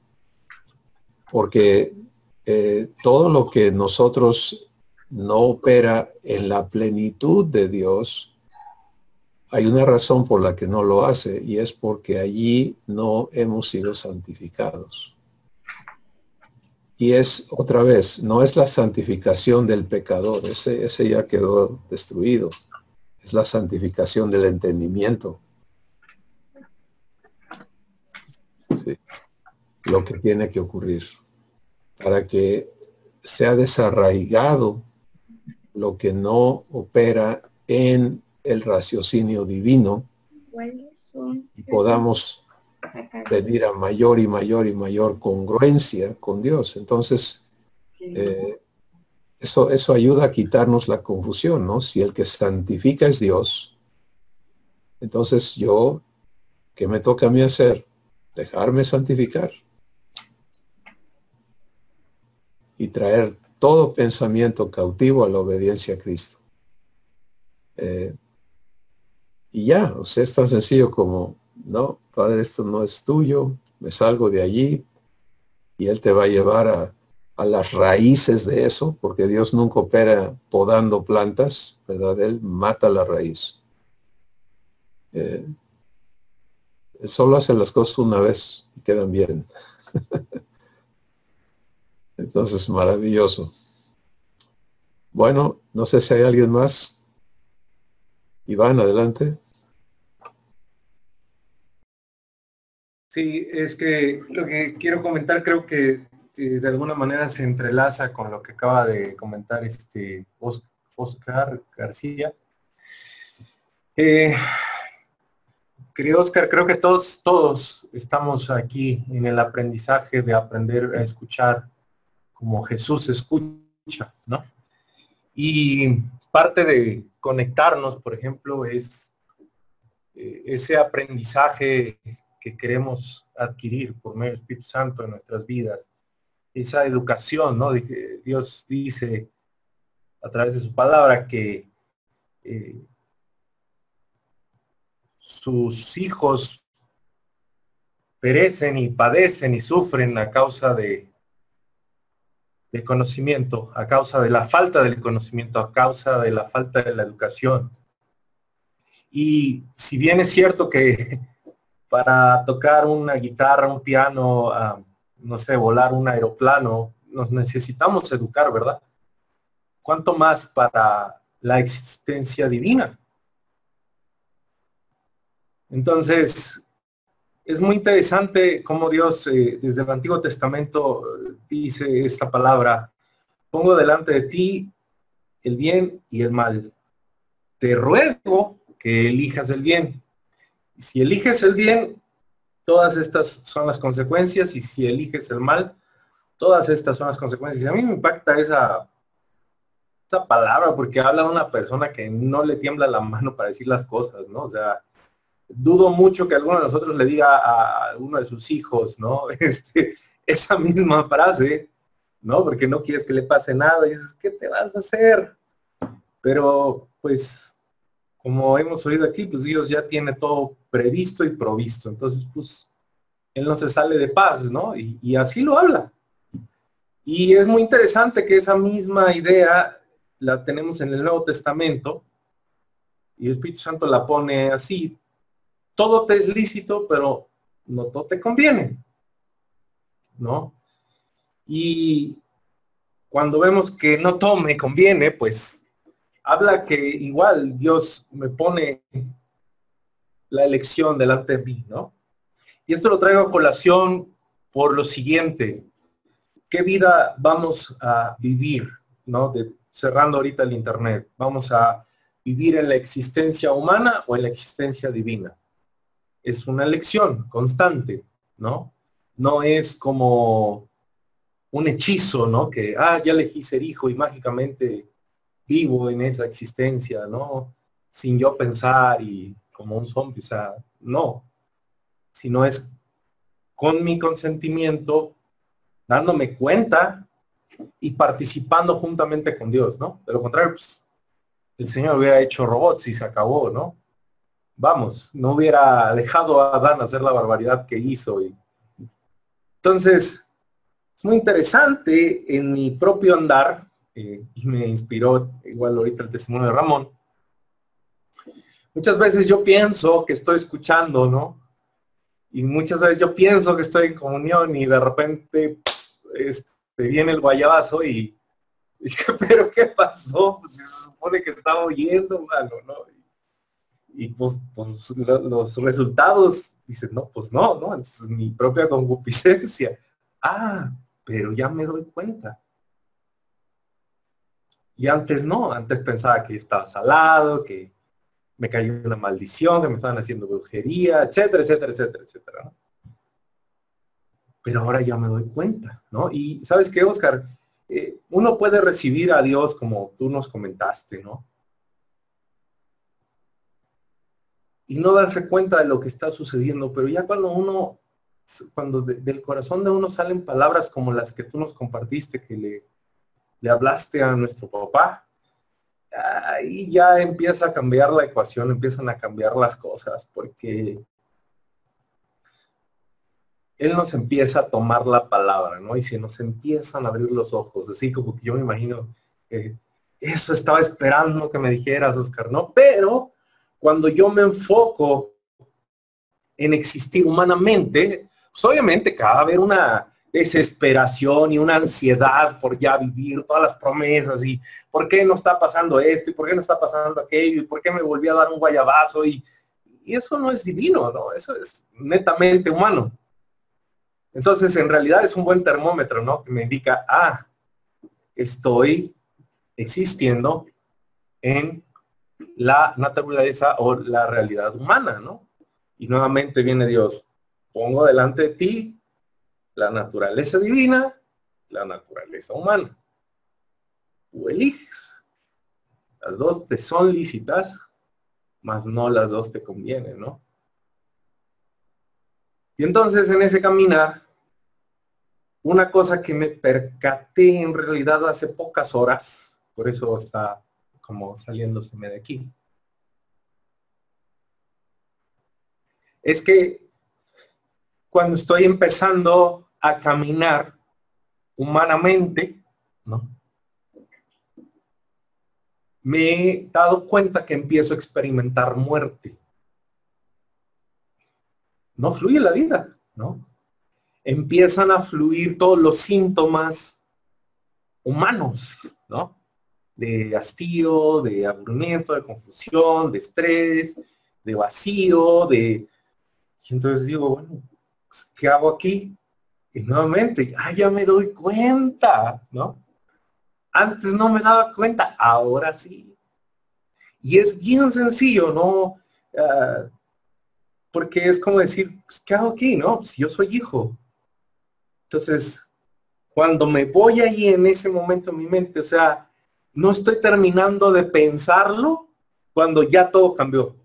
Porque todo lo que nosotros no opera en la plenitud de Dios, Hay una razón por la que no lo hace, y es porque allí no hemos sido santificados. Y es, otra vez, no es la santificación del pecador, ese ya quedó destruido. Es la santificación del entendimiento. Sí. Lo que tiene que ocurrir para que sea desarraigado lo que no opera en el raciocinio divino y podamos pedir a mayor y mayor y mayor congruencia con Dios. Entonces, eso ayuda a quitarnos la confusión, ¿no? Si el que santifica es Dios, entonces yo, ¿qué me toca a mí hacer? Dejarme santificar y traer todo pensamiento cautivo a la obediencia a Cristo. Y ya, o sea, es tan sencillo como, no, Padre, esto no es tuyo, me salgo de allí, y Él te va a llevar a las raíces de eso, porque Dios nunca opera podando plantas, ¿verdad? Él mata la raíz. Él solo hace las cosas una vez y quedan bien. Entonces, maravilloso. Bueno, no sé si hay alguien más. Iván, adelante. Sí, es que lo que quiero comentar creo que de alguna manera se entrelaza con lo que acaba de comentar Oscar García. Oscar, creo que todos estamos aquí en el aprendizaje de aprender a escuchar como Jesús escucha, ¿no? Y parte de conectarnos, por ejemplo, es ese aprendizaje que queremos adquirir por medio del Espíritu Santo en nuestras vidas, esa educación, ¿no? Dios dice a través de su palabra que sus hijos perecen y padecen y sufren a causa de conocimiento, a causa de la falta del conocimiento, a causa de la falta de la educación. Y si bien es cierto que para tocar una guitarra, un piano, no sé, volar un aeroplano, nos necesitamos educar, ¿verdad? ¿Cuánto más para la existencia divina? Entonces, es muy interesante cómo Dios desde el Antiguo Testamento dice esta palabra: pongo delante de ti el bien y el mal. Te ruego que elijas el bien. Y si eliges el bien, todas estas son las consecuencias, y si eliges el mal, todas estas son las consecuencias. Y a mí me impacta esa palabra, porque habla de una persona que no le tiembla la mano para decir las cosas, ¿no? O sea, dudo mucho que alguno de nosotros le diga a uno de sus hijos, ¿no? Esa misma frase, ¿no? Porque no quieres que le pase nada y dices, ¿qué te vas a hacer? Pero, pues, como hemos oído aquí, pues Dios ya tiene todo previsto y provisto. Entonces, pues, Él no se sale de paz, ¿no? Y así lo habla. Y es muy interesante que esa misma idea la tenemos en el Nuevo Testamento, y el Espíritu Santo la pone así: todo te es lícito, pero no todo te conviene, ¿no? Y cuando vemos que no todo me conviene, pues habla que igual Dios me pone la elección delante de mí, ¿no? Y esto lo traigo a colación por lo siguiente: ¿qué vida vamos a vivir, ¿no? Cerrando ahorita el internet, ¿vamos a vivir en la existencia humana o en la existencia divina? Es una elección constante, ¿no? No es como un hechizo, ¿no? Que, ya elegí ser hijo y mágicamente vivo en esa existencia, ¿no? Sin yo pensar y como un zombie, o sea, no. Sino es con mi consentimiento, dándome cuenta y participando juntamente con Dios, ¿no? De lo contrario, pues, el Señor hubiera hecho robots y se acabó, ¿no? Vamos, no hubiera dejado a Adán hacer la barbaridad que hizo. Entonces, es muy interesante en mi propio andar, y me inspiró igual ahorita el testimonio de Ramón. Muchas veces yo pienso que estoy escuchando, ¿no? Y muchas veces yo pienso que estoy en comunión y de repente viene el guayabazo y pero ¿qué pasó? Pues se supone que estaba oyendo, mano, ¿no? Y pues los resultados dicen, no, pues no, entonces mi propia concupiscencia. Ah, pero ya me doy cuenta. Y antes no, antes pensaba que estaba salado, que me cayó una maldición, que me estaban haciendo brujería, etcétera, etcétera, etcétera, etcétera, ¿no? Pero ahora ya me doy cuenta, ¿no? Y ¿sabes qué, Oscar? Uno puede recibir a Dios como tú nos comentaste, ¿no? Y no darse cuenta de lo que está sucediendo, pero ya cuando del corazón de uno salen palabras como las que tú nos compartiste, que le hablaste a nuestro papá, ahí ya empieza a cambiar la ecuación, empiezan a cambiar las cosas, porque Él nos empieza a tomar la palabra, ¿no? Y se nos empiezan a abrir los ojos, así como que yo me imagino, eso estaba esperando que me dijeras, Oscar, ¿no? Pero cuando yo me enfoco en existir humanamente, pues obviamente que va a haber una desesperación y una ansiedad por ya vivir todas las promesas y por qué no está pasando esto y por qué no está pasando aquello y por qué me volví a dar un guayabazo y eso no es divino, ¿no? Eso es netamente humano. Entonces, en realidad es un buen termómetro, ¿no? Que me indica, estoy existiendo en la naturaleza o la realidad humana, ¿no? Y nuevamente viene Dios, pongo delante de ti la naturaleza divina, la naturaleza humana. Tú eliges. Las dos te son lícitas, mas no las dos te convienen, ¿no? Y entonces en ese caminar, una cosa que me percaté en realidad hace pocas horas, por eso está como saliéndoseme de aquí, es que cuando estoy empezando a caminar humanamente, ¿no? Me he dado cuenta que empiezo a experimentar muerte. No fluye la vida, ¿no? Empiezan a fluir todos los síntomas humanos, ¿no? De hastío, de aburrimiento, de confusión, de estrés, de vacío, y entonces digo, bueno, ¿qué hago aquí? Y nuevamente, ya me doy cuenta, ¿no? Antes no me daba cuenta, ahora sí. Y es bien sencillo, ¿no? Porque es como decir, pues, ¿qué hago aquí, no? Si yo soy hijo. Entonces, cuando me voy ahí en ese momento en mi mente, o sea, no estoy terminando de pensarlo cuando ya todo cambió.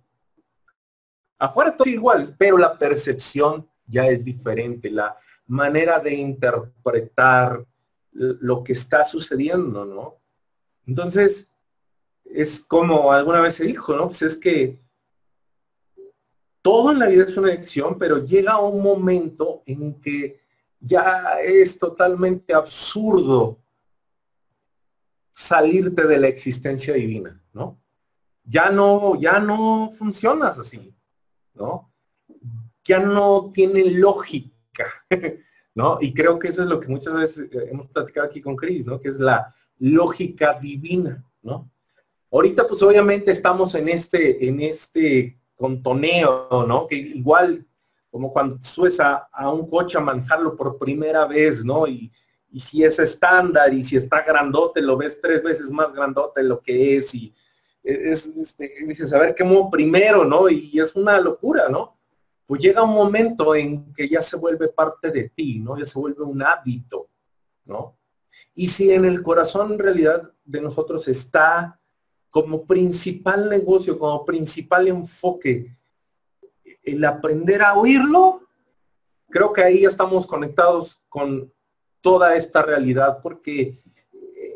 Afuera todo igual, pero la percepción ya es diferente, la manera de interpretar lo que está sucediendo, ¿no? Entonces, es como alguna vez se dijo, ¿no? Pues es que todo en la vida es una elección, pero llega un momento en que ya es totalmente absurdo salirte de la existencia divina, ¿no? Ya no funcionas así, ¿no? Ya no tiene lógica, ¿no? Y creo que eso es lo que muchas veces hemos platicado aquí con Cris, ¿no? Que es la lógica divina, ¿no? Ahorita pues obviamente estamos en este contoneo, ¿no? Que igual como cuando subes a un coche a manejarlo por primera vez, ¿no? Y si es estándar y si está grandote, lo ves 3 veces más grandote de lo que es y dices, a ver, ¿qué muevo primero, no? Y es una locura, ¿no? Pues llega un momento en que ya se vuelve parte de ti, ¿no? Ya se vuelve un hábito, ¿no? Y si en el corazón en realidad de nosotros está como principal negocio, como principal enfoque, el aprender a oírlo, creo que ahí ya estamos conectados con toda esta realidad, porque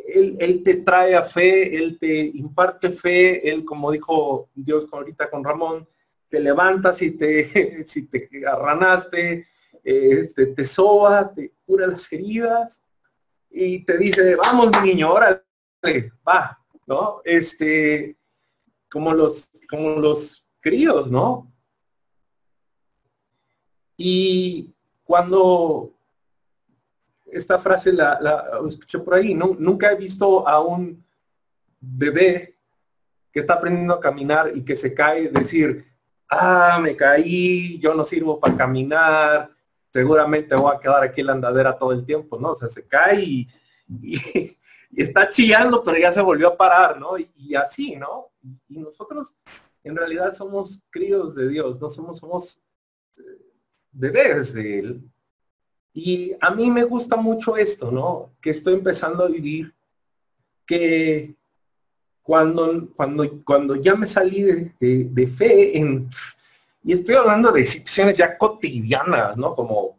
él te trae a fe, Él te imparte fe, Él, como dijo Dios ahorita con Ramón, te levantas y si te arranaste, te soba, te cura las heridas y te dice, vamos mi niño, órale, va, ¿no? Como los críos, ¿no? Y cuando esta frase la escuché por ahí, nunca he visto a un bebé que está aprendiendo a caminar y que se cae, decir, ah, me caí, yo no sirvo para caminar, seguramente voy a quedar aquí en la andadera todo el tiempo, ¿no? O sea, se cae y está chillando, pero ya se volvió a parar, ¿no? Y así, ¿no? Y nosotros en realidad somos críos de Dios, no somos bebés de Él. Y a mí me gusta mucho esto, ¿no? Que estoy empezando a vivir, que cuando ya me salí de fe y estoy hablando de situaciones ya cotidianas, ¿no? Como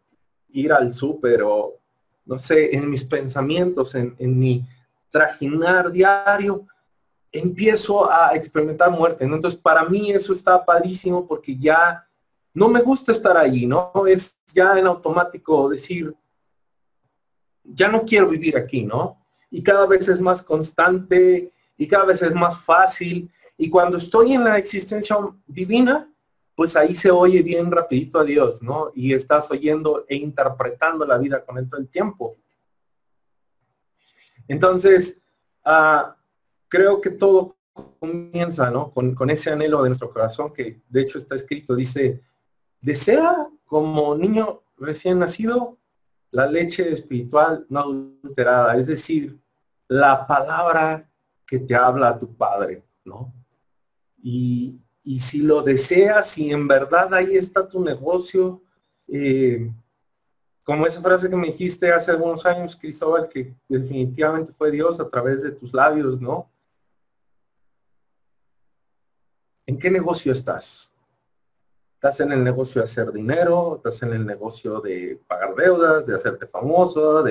ir al súper o, no sé, en mis pensamientos, en mi trajinar diario, empiezo a experimentar muerte, ¿no? Entonces, para mí eso está padrísimo porque ya no me gusta estar allí, ¿no? Es ya en automático decir, ya no quiero vivir aquí, ¿no? Y cada vez es más constante y cada vez es más fácil. Y cuando estoy en la existencia divina, pues ahí se oye bien rapidito a Dios, ¿no? Y estás oyendo e interpretando la vida con él todo el tiempo. Entonces, creo que todo comienza, ¿no? Con ese anhelo de nuestro corazón que de hecho está escrito, dice, desea como niño recién nacido la leche espiritual no adulterada, es decir, la palabra que te habla a tu Padre, ¿no? Y si lo deseas, si en verdad ahí está tu negocio, como esa frase que me dijiste hace algunos años, Cristóbal, que definitivamente fue Dios a través de tus labios, ¿no? ¿En qué negocio estás? ¿Estás en el negocio de hacer dinero? ¿Estás en el negocio de pagar deudas, de hacerte famoso,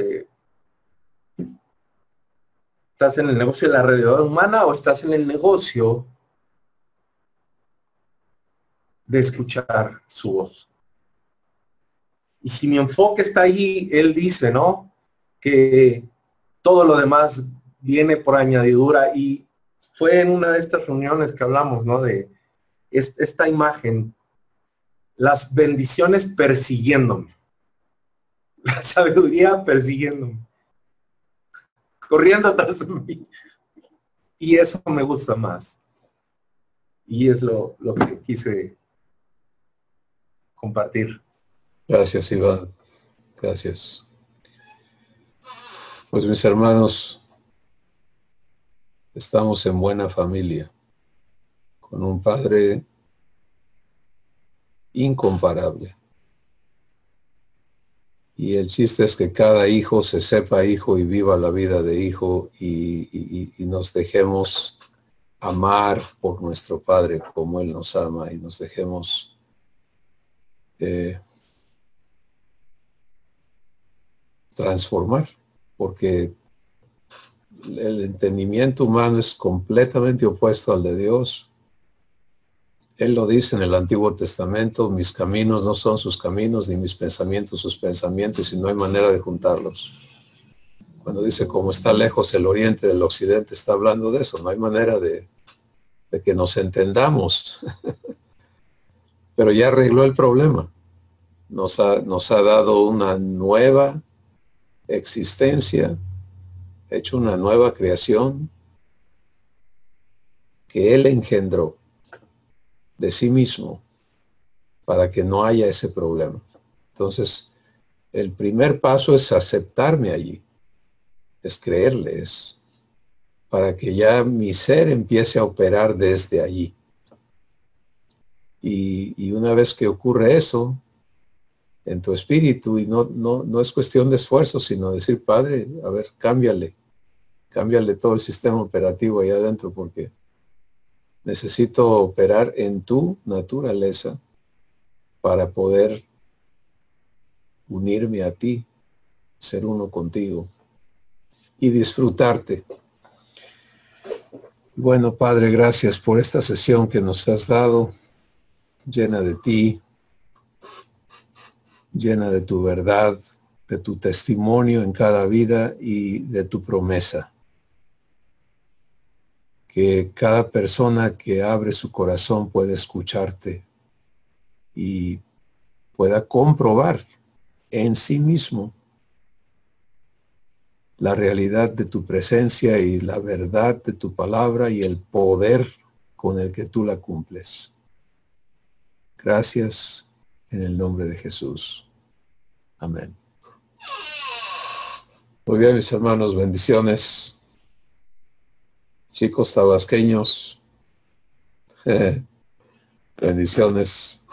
¿Estás en el negocio de la realidad humana o estás en el negocio de escuchar su voz? Y si mi enfoque está ahí, él dice, ¿no? Que todo lo demás viene por añadidura. Y fue en una de estas reuniones que hablamos, ¿no? De esta imagen, las bendiciones persiguiéndome, la sabiduría persiguiéndome, corriendo atrás de mí. Y eso me gusta más. Y es lo que quise compartir. Gracias, Iván. Gracias. Pues mis hermanos, estamos en buena familia, con un Padre incomparable. Y el chiste es que cada hijo se sepa hijo y viva la vida de hijo y nos dejemos amar por nuestro Padre como Él nos ama y nos dejemos transformar, porque el entendimiento humano es completamente opuesto al de Dios. Él lo dice en el Antiguo Testamento, mis caminos no son sus caminos, ni mis pensamientos sus pensamientos, y no hay manera de juntarlos. Cuando dice, como está lejos el oriente del occidente, está hablando de eso, no hay manera de que nos entendamos. Pero ya arregló el problema. Nos ha dado una nueva existencia, hecho una nueva creación que Él engendró de sí mismo para que no haya ese problema. Entonces, el primer paso es aceptarme allí, es creerle, es para que ya mi ser empiece a operar desde allí. Y una vez que ocurre eso en tu espíritu, y no es cuestión de esfuerzo, sino decir, Padre, a ver, cámbiale todo el sistema operativo allá adentro, porque necesito operar en tu naturaleza para poder unirme a ti, ser uno contigo y disfrutarte. Bueno, Padre, gracias por esta sesión que nos has dado, llena de ti, llena de tu verdad, de tu testimonio en cada vida y de tu promesa. que cada persona que abre su corazón pueda escucharte y pueda comprobar en sí mismo la realidad de tu presencia y la verdad de tu palabra y el poder con el que tú la cumples. Gracias en el nombre de Jesús. Amén. Muy bien, mis hermanos, bendiciones. Chicos tabasqueños, bendiciones.